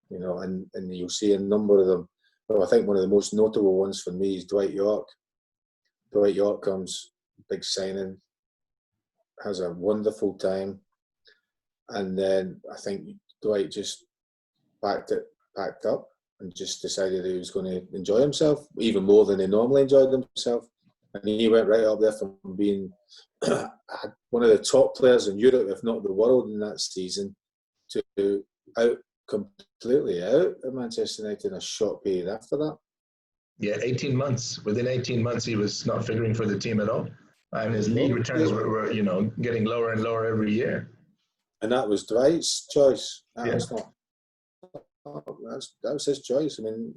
S1: you know, and you'll see a number of them. Well, I think one of the most notable ones for me is Dwight York. Dwight York comes, big signing, has a wonderful time, and then I think Dwight just packed up and just decided he was going to enjoy himself even more than he normally enjoyed himself. And he went right up there from being one of the top players in Europe, if not the world, in that season, to completely out at Manchester United in a short period after that.
S2: Yeah, 18 months. Within 18 months, he was not figuring for the team at all. And his league returns were getting lower and lower every year.
S1: And that was Dwight's choice. That was his choice. I mean,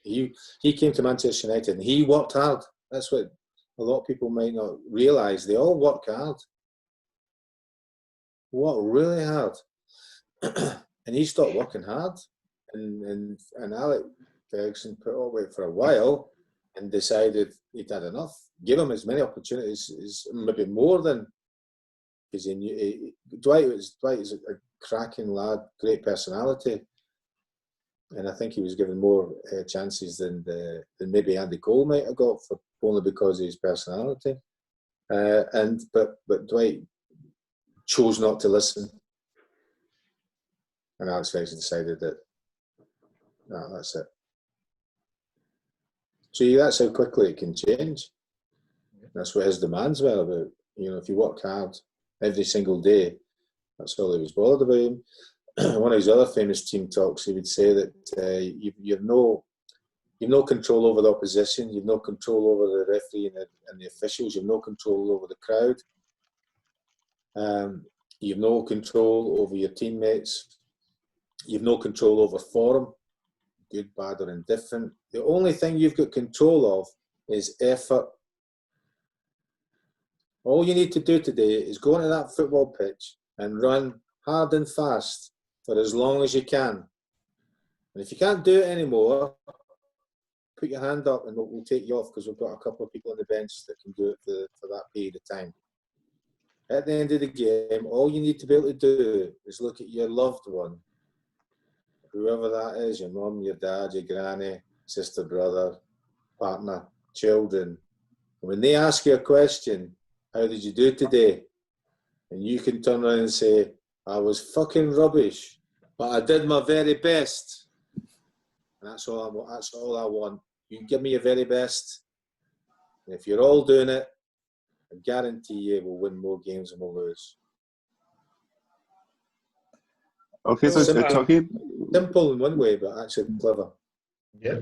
S1: he came to Manchester United and he worked hard. That's what a lot of people might not realise. They all work hard. Work really hard. And he stopped working hard. And Alex Ferguson put up with it for a while and decided he'd had enough. Give him as many opportunities as maybe more than, because he knew Dwight is a cracking lad, great personality, and I think he was given more chances than maybe Andy Cole might have got, for only because of his personality. But Dwight chose not to listen, and Alex Ferguson decided that that's it. So that's how quickly it can change. That's what his demands were about. If you work hard every single day, that's all he was bothered about him. One of his other famous team talks, he would say that you've no control over the opposition, you've no control over the referee and the officials, you've no control over the crowd, you've no control over your teammates, you've no control over form, good, bad or indifferent. The only thing you've got control of is effort. All you need to do today is go onto that football pitch and run hard and fast for as long as you can. And if you can't do it anymore, put your hand up and we'll take you off, because we've got a couple of people on the bench that can do it for that period of time. At the end of the game, all you need to be able to do is look at your loved one, whoever that is, your mum, your dad, your granny, sister, brother, partner, children. And when they ask you a question, how did you do today? And you can turn around and say, I was fucking rubbish, but I did my very best. And that's all I want. You give me your very best. And if you're all doing it, I guarantee you we'll win more games than we'll lose.
S3: Okay, so Choccy,
S1: simple in one way, but actually clever.
S2: Yeah.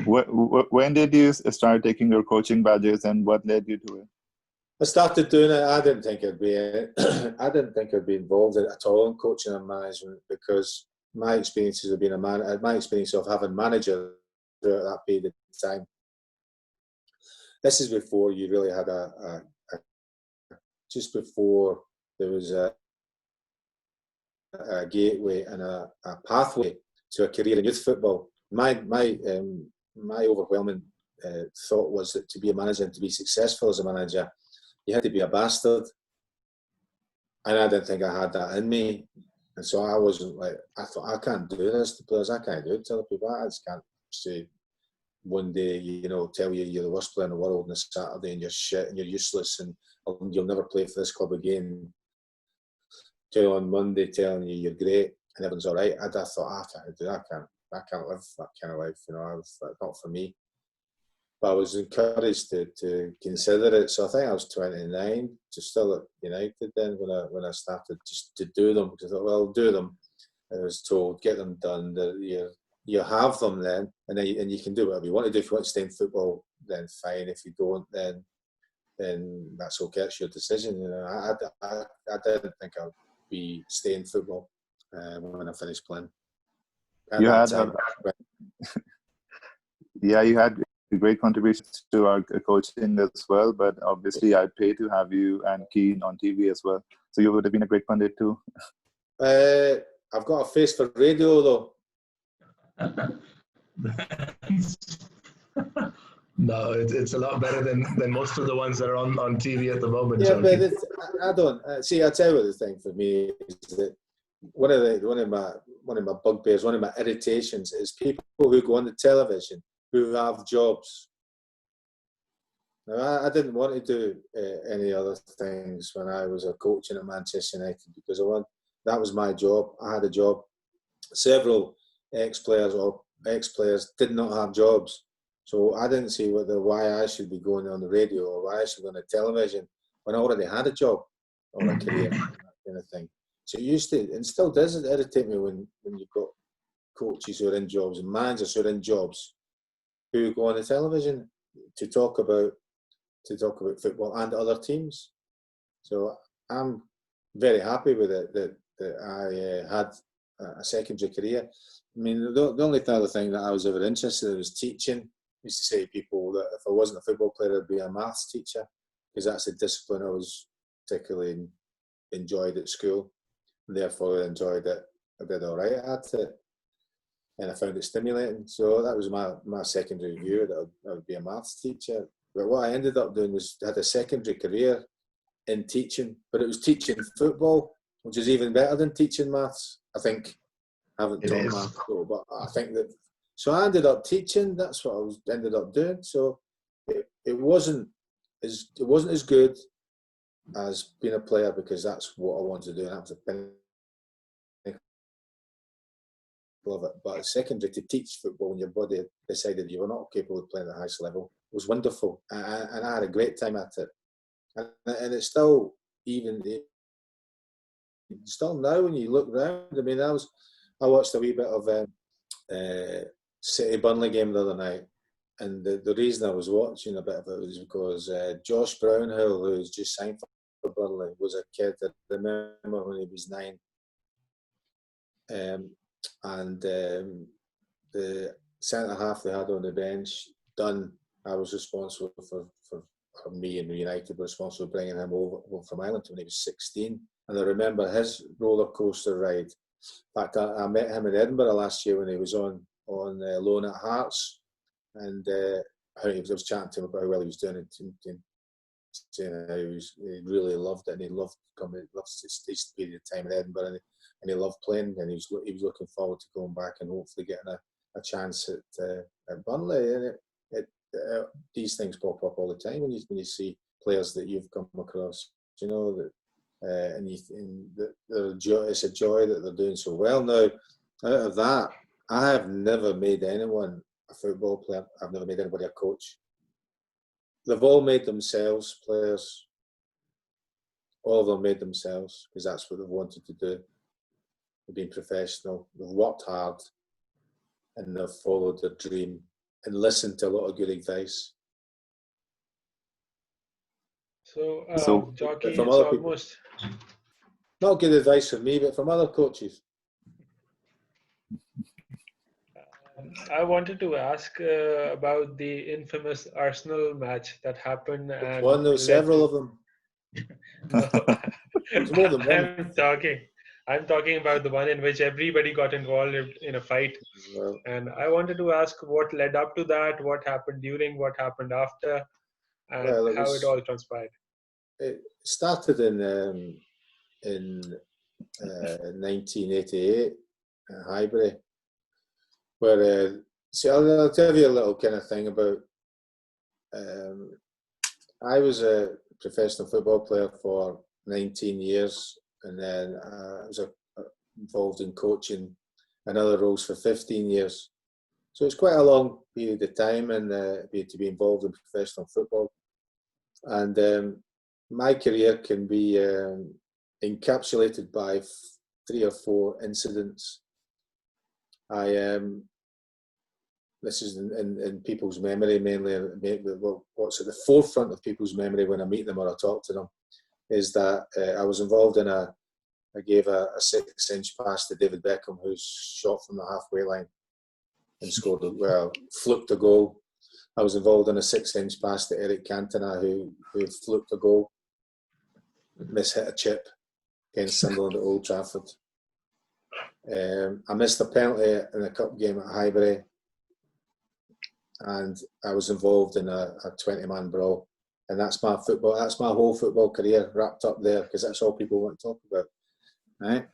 S3: When did you start taking your coaching badges, and what led you to it?
S1: I started doing it. I didn't think I'd be involved in it at all in coaching and management, because my experiences of being my experience of having managers throughout that period of time. This is before you really had just before there was a gateway and a pathway to a career in youth football. My overwhelming thought was that to be a manager and to be successful as a manager, you had to be a bastard. And I didn't think I had that in me. And so I thought, I can't do this to players, I can't do it to other people. I just can't say one day, tell you you're the worst player in the world on a Saturday and you're shit and you're useless and you'll never play for this club again. Tell you on Monday telling you you're great and everyone's all right. I thought, I can't do that. I can't live that kind of life, not for me. But I was encouraged to consider it. So I think I was 29, just still at United then when I started just to do them, because I thought, well, do them. I was told, get them done. You have them then, and you can do whatever you want to do. If you want to stay in football, then fine. If you don't, then that's okay. It's your decision. I didn't think I'd be staying in football when I finished playing.
S3: You had great contributions to our coaching as well, but obviously I pay to have you and Keane on TV as well. So you would have been a great pundit too.
S1: I've got a face for radio though.
S2: No, it's a lot better than most of the ones that are on TV at the moment.
S1: Yeah, but I don't see. I tell you what the thing for me is that one of my bugbears, one of my irritations is people who go on the television who have jobs. Now, I didn't want to do any other things when I was a coaching at Manchester United, because that was my job. I had a job. several ex-players did not have jobs. So I didn't see why I should be going on the radio or why I should be on the television when I already had a job or a career, that kind of thing. So it used to, and still does irritate me when you've got coaches who are in jobs and managers who are in jobs who go on the television to talk about football and other teams. So I'm very happy with it that I had a secondary career. I mean, the only other thing that I was ever interested in was teaching. I used to say to people that if I wasn't a football player, I'd be a maths teacher, because that's a discipline I was particularly enjoyed at school, and therefore I enjoyed it. I did all right at it, and I found it stimulating. So that was my secondary view, that I would be a maths teacher. But what I ended up doing was I had a secondary career in teaching, but it was teaching football, which is even better than teaching maths. I think I haven't taught maths, but I think that. So I ended up teaching. That's what I ended up doing. So it wasn't as good as being a player, because that's what I wanted to do. And that was a pinnacle of it. But secondary, to teach football when your body decided you were not capable of playing at the highest level, was wonderful, and I had a great time at it. And it's still now when you look around. I mean, I watched a wee bit of City Burnley game the other night, and the reason I was watching a bit of it was because Josh Brownhill, who's just signed for Burnley, was a kid that I remember when he was 9, and the centre half they had on the bench, Dunn, I was responsible for me and United were responsible for bringing him over from Ireland when he was 16. And I remember his roller coaster ride. In fact, I met him in Edinburgh last year when he was on loan at Hearts, and I was chatting to him about how well he was doing, and saying how he really loved it, and he loved coming. He loved his period of time in Edinburgh, and he loved playing, and he was looking forward to going back and hopefully getting a chance at Burnley. And these things pop up all the time when you see players that you've come across, you know, that it's a joy that they're doing so well. Now, out of that, I have never made anyone a football player. I've never made anybody a coach. They've all made themselves players. All of them made themselves, because that's what they've wanted to do. They've been professional. They've worked hard, and they've followed their dream and listened to a lot of good advice.
S4: So Jockey, it's almost
S1: not good advice from me, but from other coaches.
S4: I wanted to ask about the infamous Arsenal match that happened. And
S1: one, there were several of them. More than one.
S4: I'm talking about the one in which everybody got involved in a fight.
S1: Well,
S4: and I wanted to ask what led up to that, what happened during, what happened after, and how it all transpired.
S1: It started in 1988 at Highbury, where see, I'll tell you a little kind of thing about. I was a professional football player for 19 years, and then I was involved in coaching and other roles for 15 years. So it's quite a long period of time, and to be involved in professional football. And my career can be encapsulated by 3 or 4 incidents. This is in people's memory mainly. What's at the forefront of people's memory when I meet them or I talk to them is that I was involved in I gave a 6-inch pass to David Beckham, who's shot from the halfway line and scored, fluked a goal. I was involved in a 6-inch pass to Eric Cantona, who fluked a goal, mishit a chip against Sunderland at Old Trafford. I missed a penalty in a cup game at Highbury, and I was involved in a 20-man brawl. And that's my whole football career wrapped up there, because that's all people want to talk about. Right?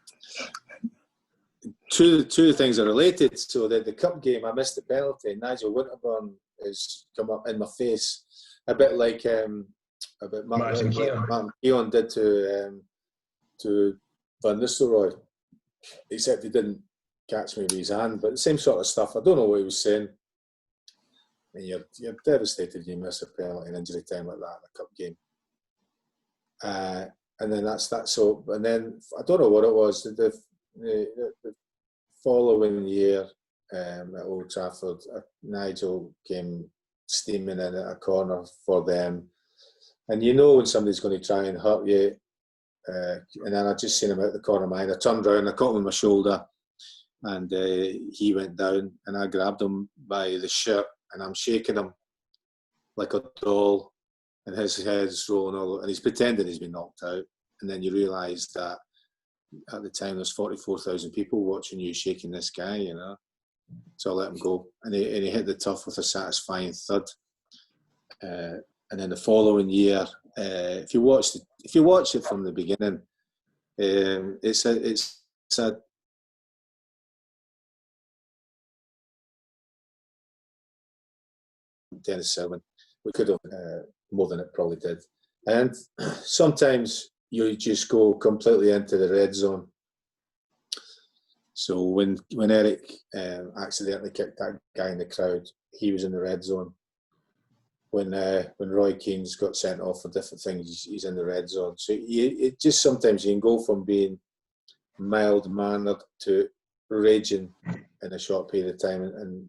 S1: Two things are related. So the cup game, I missed the penalty. Nigel Winterburn has come up in my face, a bit like Martin Keown did to Van Nistelrooy, except he didn't catch me with his hand, but the same sort of stuff. I don't know what he was saying. And you're devastated you miss a penalty in injury time like that in a cup game. And then that's that. So, and then I don't know what it was. The following year at Old Trafford, Nigel came steaming in at a corner for them. And you know when somebody's going to try and hurt you. And then I just seen him out the corner of my eye. I turned around, I caught him on my shoulder, and he went down, and I grabbed him by the shirt, and I'm shaking him like a doll, and his head's rolling all over, and he's pretending he's been knocked out. And then you realise that at the time there's 44,000 people watching you shaking this guy, you know. So I let him go, and he hit the turf with a satisfying thud. And then the following year, if you watch it from the beginning, it's a 10-7. We could have more than it probably did. And sometimes you just go completely into the red zone. So when Eric accidentally kicked that guy in the crowd, he was in the red zone. When Roy Keane's got sent off for different things, he's in the red zone. So it just sometimes you can go from being mild-mannered to raging in a short period of time. And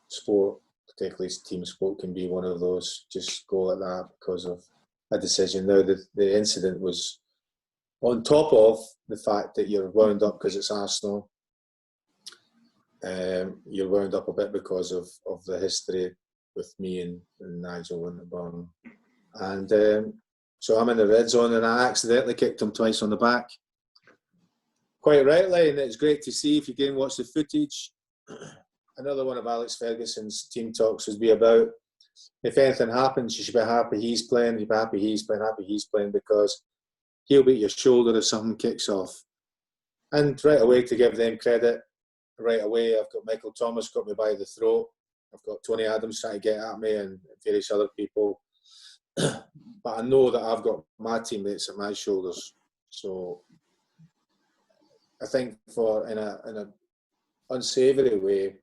S1: sport, particularly team sport, can be one of those. Just go like that because of a decision. Now, the incident was on top of the fact that you're wound up because it's Arsenal. You're wound up a bit because of the history with me and Nigel Winterburn. And so I'm in the red zone, and I accidentally kicked him twice on the back. Quite rightly, and it's great to see if you can watch the footage. Another one of Alex Ferguson's team talks would be about, if anything happens, you should be happy he's playing, you should be happy he's playing, because he'll beat your shoulder if something kicks off. And right away, to give them credit, right away, I've got Michael Thomas got me by the throat. I've got Tony Adams trying to get at me and various other people. But I know that I've got my teammates at my shoulders. So I think in a unsavoury way,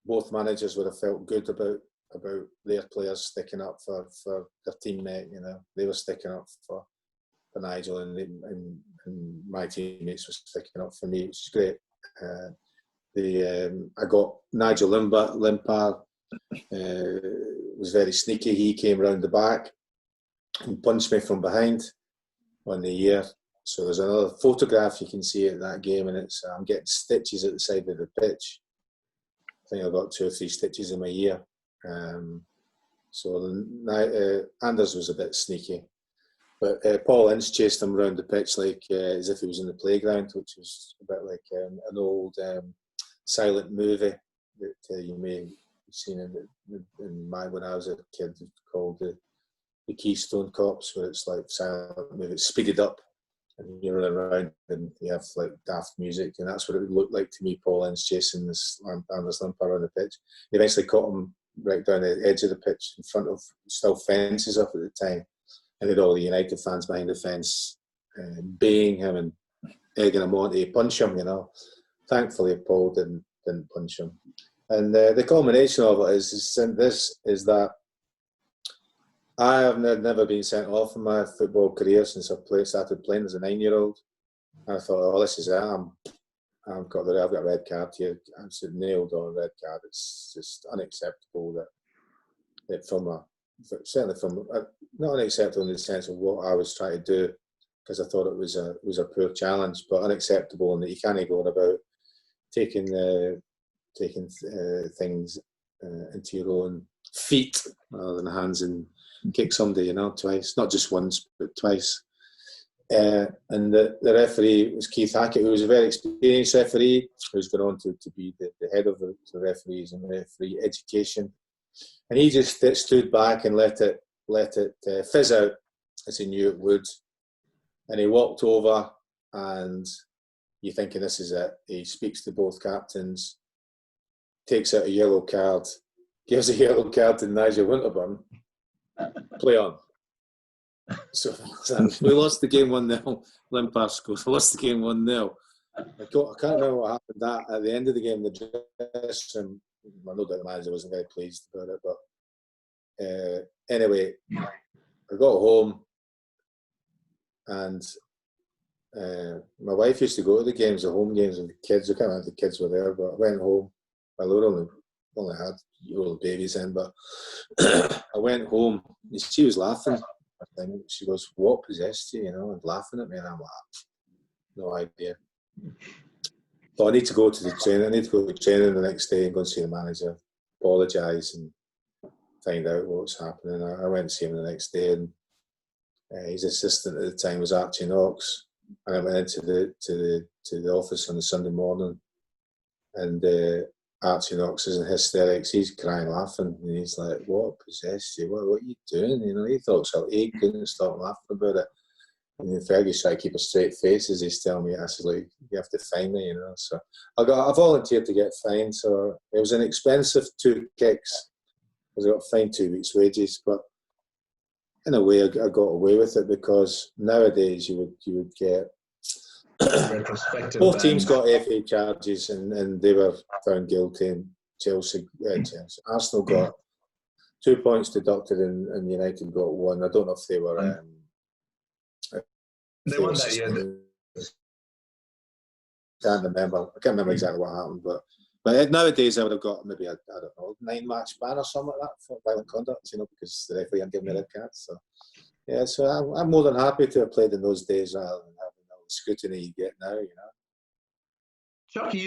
S1: both managers would have felt good about their players sticking up for their teammate. You know, they were sticking up for Nigel, and my teammates were sticking up for me, which is great. I got Nigel Limpar, was very sneaky. He came round the back and punched me from behind on the year. So there's another photograph you can see at that game, and it's I'm getting stitches at the side of the pitch. I think I got 2 or 3 stitches in my ear. So Anders was a bit sneaky. But Paul Ince chased him around the pitch like as if he was in the playground, which was a bit like an old silent movie that you may have seen when I was a kid, called the Keystone Cops, where it's like silent movie, it's speeded up, and you're running around and you have like daft music, and that's what it would look like to me. Paul Ince chasing this Anders Limpar on the pitch. He eventually caught him right down the edge of the pitch in front of still fences up at the time. And they had all the United fans behind the fence baying him and egging him on to punch him, you know. Thankfully, Paul didn't punch him. And the culmination of it is that I have never been sent off in my football career since I started playing as a 9-year-old. And I thought, this is it. I've got a red card here. I'm nailed on a red card. It's just unacceptable that certainly from not unacceptable in the sense of what I was trying to do, because I thought it was a poor challenge, but unacceptable in that you can't go on about taking things into your own feet rather than hands and kick somebody, you know, twice, not just once but twice. And the referee was Keith Hackett, who was a very experienced referee, who's gone on to be the head of the referees and referee education. And he just stood back and let it fizz out, as he knew it would. And he walked over, and you're thinking, this is it. He speaks to both captains, takes out a yellow card, gives a yellow card to Nigel Winterburn. Play on. So we lost the game 1-0. Limpar scores. We lost the game 1-0. I can't remember what happened at the end of the game. The dressing room, I know that the manager wasn't very pleased about it, but anyway, I got home and my wife used to go to the games, the home games, and the kids. I can't remember if the kids were there, but I went home. Well, we only had little babies then, but I went home. And she was laughing. I think she goes, "What possessed you?" And laughing at me, and I'm like, "No idea." So I need to go to the training. I need to go to training the next day and go and see the manager, apologise, and find out what's happening. I went to see him the next day, and his assistant at the time was Archie Knox. And I went into the office on the Sunday morning, and Archie Knox is in hysterics. He's crying, laughing, and he's like, "What possessed you? What are you doing?" He thought so. He couldn't stop laughing about it. And then Fergie's trying to keep a straight face as he's telling me. I said, "Like, you have to fine me, So I volunteered to get fined. So it was an expensive 2 kicks, because I got fined 2 weeks' wages. But in a way, I got away with it, because nowadays you would get both teams got FA charges, and they were found guilty. And Chelsea, Arsenal got 2 points deducted, and United got 1. I don't know if they were.
S2: They won that year.
S1: I can't remember exactly what happened, but nowadays I would have got maybe I don't know, 9-match ban or something like that for violent conduct, because the referee had given me a red card. So yeah, so I'm more than happy to have played in those days rather than having all the scrutiny you get now.
S2: Choccy,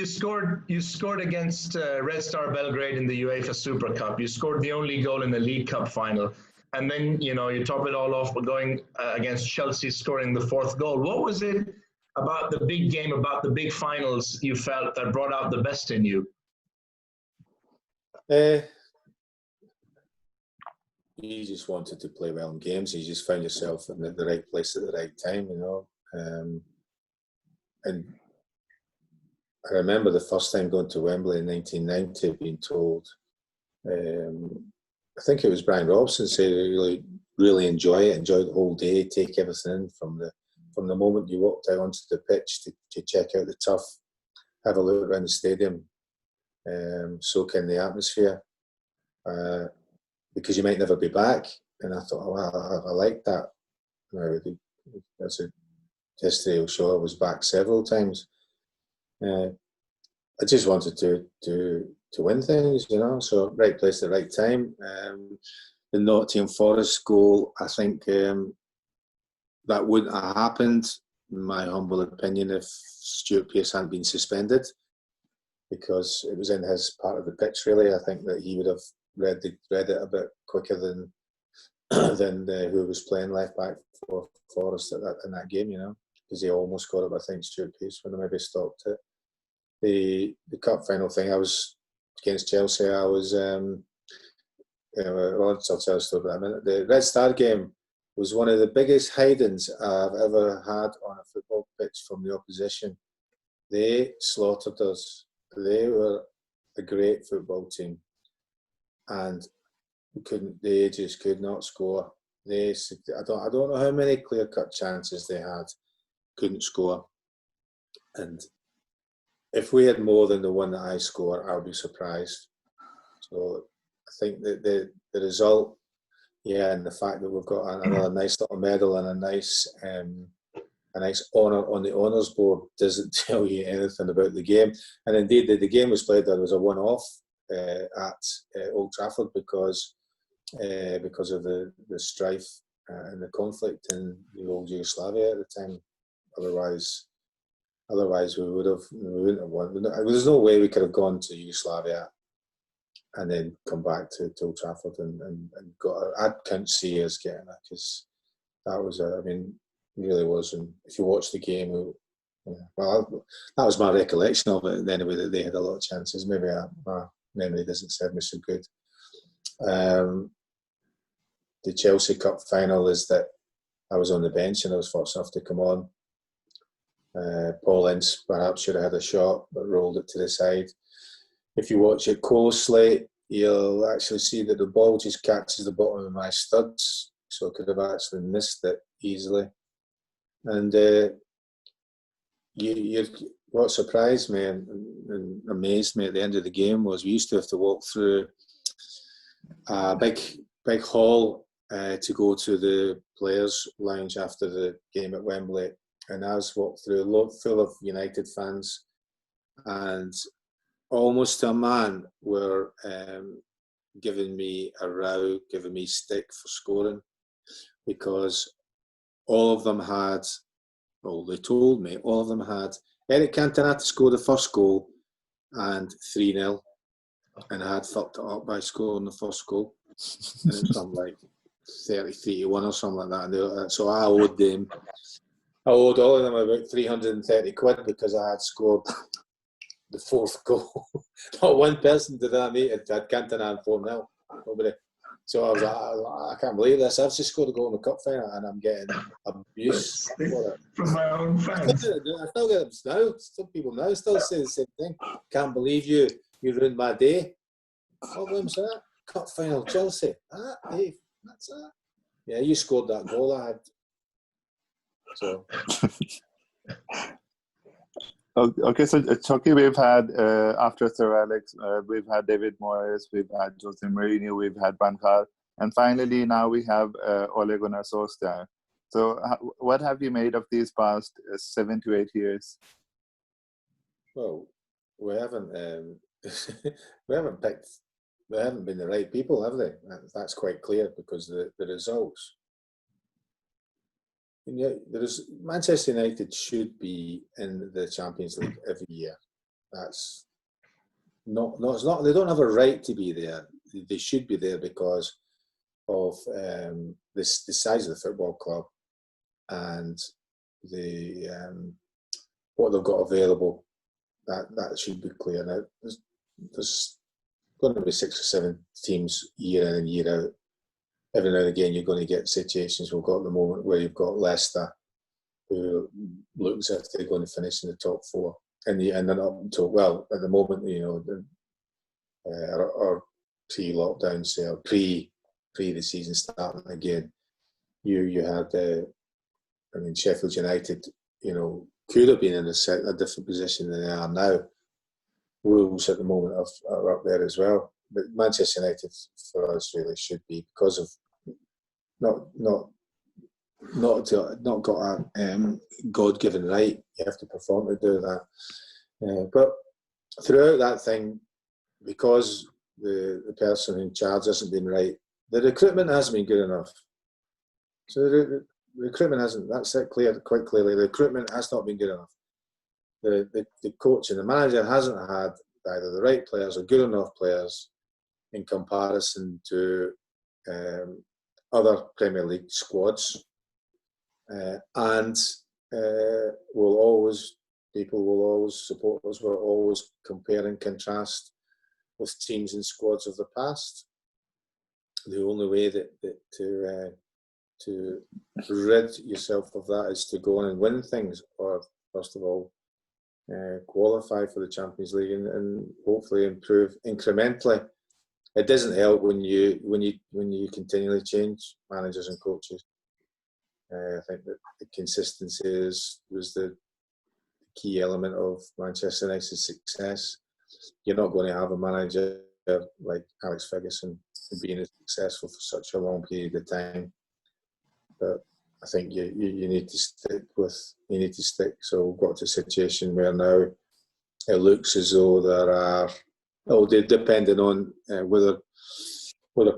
S2: you scored against Red Star Belgrade in the UEFA Super Cup. You scored the only goal in the League Cup final. And then, you top it all off by going against Chelsea, scoring the 4th goal. What was it about the big game, about the big finals you felt that brought out the best in you?
S1: You just wanted to play well in games. You just found yourself in the right place at the right time, And I remember the first time going to Wembley in 1990, being told, I think it was Brian Robson said, really enjoy it, enjoy the whole day, take everything in from the moment you walked out onto the pitch to check out the turf, have a look around the stadium, soak in the atmosphere, because you might never be back. And I thought, I like that. That's a history will show I was back several times. I just wanted to win things, So right place at the right time. The Nottingham Forest goal, I think that wouldn't have happened, in my humble opinion, if Stuart Pearce hadn't been suspended, because it was in his part of the pitch. Really, I think that he would have read it a bit quicker than who was playing left back for Forest in that game, because he almost got it. I think Stuart Pearce would have maybe stopped it. The cup final thing, I was against Chelsea. I was, I'll tell a story about that in a minute. The Red Star game was one of the biggest hidings I've ever had on a football pitch from the opposition. They slaughtered us. They were a great football team, and they just could not score. I don't know how many clear-cut chances they had, couldn't score, and if we had more than the one that I scored, I'll be surprised. So I think that the result, and the fact that we've got another nice little medal and a nice honour on the honours board doesn't tell you anything about the game. And indeed, the game was played. There was a one-off at Old Trafford because of the strife and the conflict in the old Yugoslavia at the time. Otherwise, we wouldn't have won. There's no way we could have gone to Yugoslavia and then come back to Old Trafford and got. I can't see us getting it, because that was really was. And if you watch the game, that was my recollection of it. Anyway, that they had a lot of chances. Maybe my memory doesn't serve me so good. The Chelsea Cup final is that I was on the bench and I was fortunate enough to come on. Paul Ince perhaps should have had a shot, but rolled it to the side. If you watch it closely, you'll actually see that the ball just catches the bottom of my studs, so I could have actually missed it easily. And what surprised me and amazed me at the end of the game was we used to have to walk through a big hall to go to the players' lounge after the game at Wembley, and I was walked through full of United fans, and almost to a man were giving me a row, giving me stick for scoring, because all of them had, well, they told me, all of them had Eric Cantona to score the first goal and 3-0, and I had fucked it up by scoring the first goal, and it's something like 33-1 or something like that. And so I owed all of them about 330 quid because I had scored the fourth goal. Not one person did that, mate. Had Cantona and 4-0. Nobody. So I was like, I can't believe this. I've just scored a goal in the cup final and I'm getting abuse for it.
S2: From my own fans.
S1: I still get them now. Some people now still say the same thing. Can't believe you ruined my day. What was that? Cup final, Chelsea. Dave, that's that. Yeah, you scored that goal I had. So.
S3: Okay, so Choccy, we've had after Sir Alex, we've had David Moyes, we've had Jose Mourinho, we've had Van Gaal, and finally now we have Ole Gunnar Solskjaer. So, what have you made of these past 7 to 8 years?
S1: Well, we haven't picked. They haven't been the right people, have they? That's quite clear because the results. And yet, Manchester United should be in the Champions League every year. That's not. It's not. They don't have a right to be there. They should be there because of the size of the football club and the what they've got available. That should be clear. Now, there's going to be 6 or 7 teams year in and year out. Every now and again, you're going to get situations we've got at the moment where you've got Leicester, who looks as if they're going to finish in the top 4, and they're not until, well, at the moment, you know, or pre-lockdown, say, or pre the season starting again. You had, Sheffield United, you know, could have been in a different position than they are now. Wolves at the moment are up there as well, but Manchester United for us really should be, because of not got a God-given right. You have to perform to do that. But throughout that thing, because the person in charge hasn't been right, the recruitment hasn't been good enough. So the recruitment hasn't. That's it, quite clearly. The recruitment has not been good enough. The coach and the manager hasn't had either the right players or good enough players in comparison to other Premier League squads, and people will always, supporters will always compare and contrast with teams and squads of the past. The only way to rid yourself of that is to go on and win things, or first of all qualify for the Champions League and hopefully improve incrementally. It doesn't help when you continually change managers and coaches. I think that the consistency was the key element of Manchester United's success. You're not going to have a manager like Alex Ferguson being successful for such a long period of time. But I think you need to stick. So we've got to a situation where now it looks as though there are, depending on whether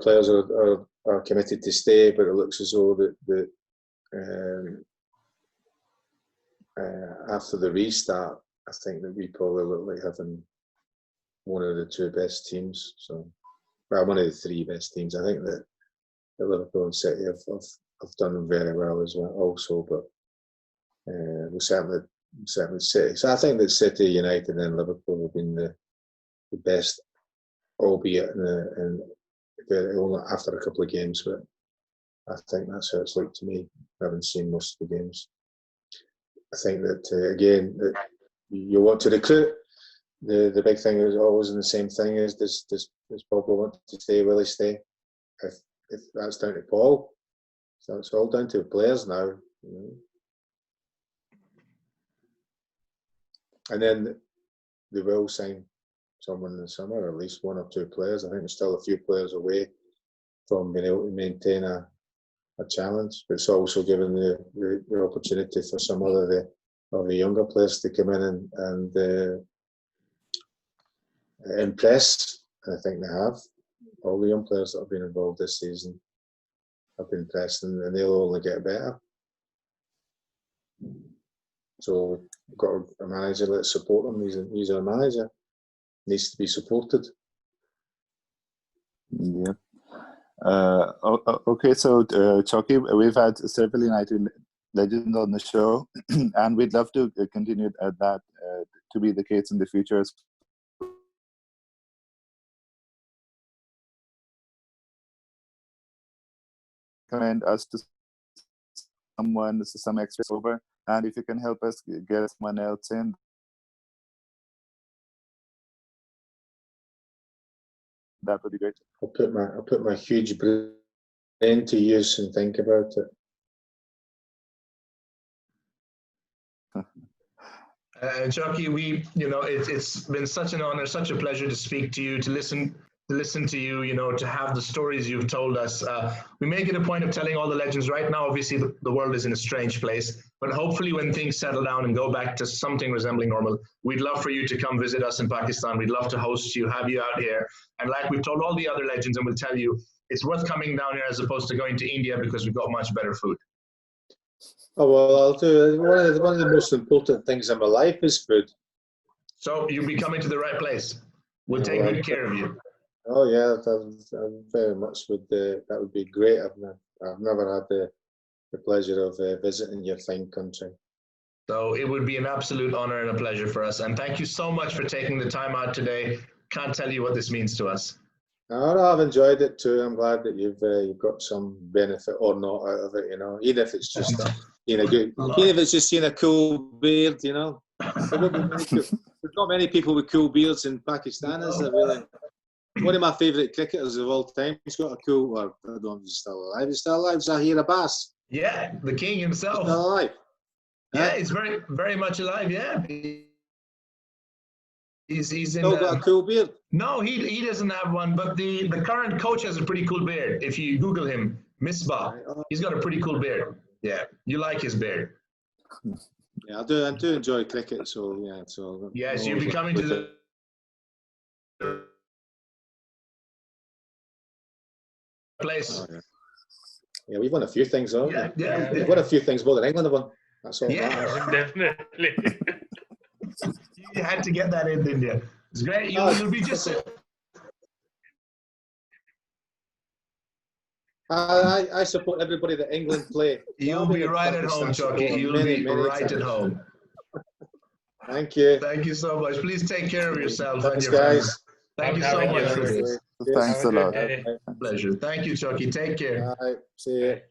S1: players are committed to stay, but it looks as though that after the restart, I think that we probably look like having one of the 2 best teams. So, well, one of the 3 best teams. I think that Liverpool and City have done very well as well, also, but we certainly City. So I think that City, United, and Liverpool have been the best, albeit only after a couple of games. But I think that's how it's looked to me. I haven't seen most of the games. I think that again, that you want to recruit. The big thing is always the same thing: is does Pogba want to stay? Will he stay? If that's down to Paul, so it's all down to the players now. You know. And then they will sign someone in the summer, or at least one or two players. I think there's still a few players away from being able to maintain a challenge, but it's also given the opportunity for some other of the younger players to come in and impress. And I think they have. All the young players that have been involved this season have been impressed, and they'll only get better. So we've got a manager, let's support him. He's our manager. Needs to be supported.
S3: Yeah. Okay, so Choccy, we've had several United legends on the show, and we'd love to continue that to be the case in the future. Recommend us to someone, some extra over, and if you can help us get someone else in, that would be great.
S1: I'll put my huge brain to use and think about it.
S2: Choccy, it's been such an honor, such a pleasure to speak to you, to listen to you, to have the stories you've told us. We make it a point of telling all the legends. Right now, obviously, the world is in a strange place, but hopefully when things settle down and go back to something resembling normal, we'd love for you to come visit us in Pakistan. We'd love to host you, have you out here. And like we've told all the other legends, and we'll tell you, it's worth coming down here as opposed to going to India because we've got much better food.
S1: Oh, well, I'll do. One of the most important things in my life is food.
S2: So you'll be coming to the right place. We'll take good care of you.
S1: Oh yeah, I very much would. That would be great. I've never had the pleasure of visiting your fine country.
S2: So it would be an absolute honor and a pleasure for us. And thank you so much for taking the time out today. Can't tell you what this means to us.
S1: No, I've enjoyed it too. I'm glad that you've got some benefit or not out of it. Even if it's just good, even if it's just seeing a cool beard. There's not many people with cool beards in Pakistan, is there really? One of my favourite cricketers of all time, he's got a cool, or I don't know if he's still alive. He's still alive, Zahir Abbas.
S2: Yeah, the king himself.
S1: He's still alive.
S2: Yeah, he's very, very much alive, yeah. He's
S1: still got a cool beard.
S2: No, he doesn't have one, but the current coach has a pretty cool beard. If you Google him, Misbah, he's got a pretty cool beard. Yeah, you like his beard.
S1: Yeah, I do enjoy cricket, so yeah. So
S2: yes, you'll be coming to the place.
S1: Oh, yeah, we've won a few things, haven't we?
S2: Yeah.
S1: We've won a few things more than England have won. That's all.
S2: Yeah,
S4: definitely.
S2: You had to get that in, didn't you? It's great. You'll be just.
S1: I support everybody that England play.
S2: You'll be right at home, Choccy. You'll be right at home.
S1: Thank you.
S2: Tink you so much. Please take care of yourself.
S1: Thanks,
S2: and your
S1: guys.
S2: Thank you so much for this.
S3: Thanks a lot.
S2: Pleasure. Thank you, Choccy. Take care.
S1: All right. See you.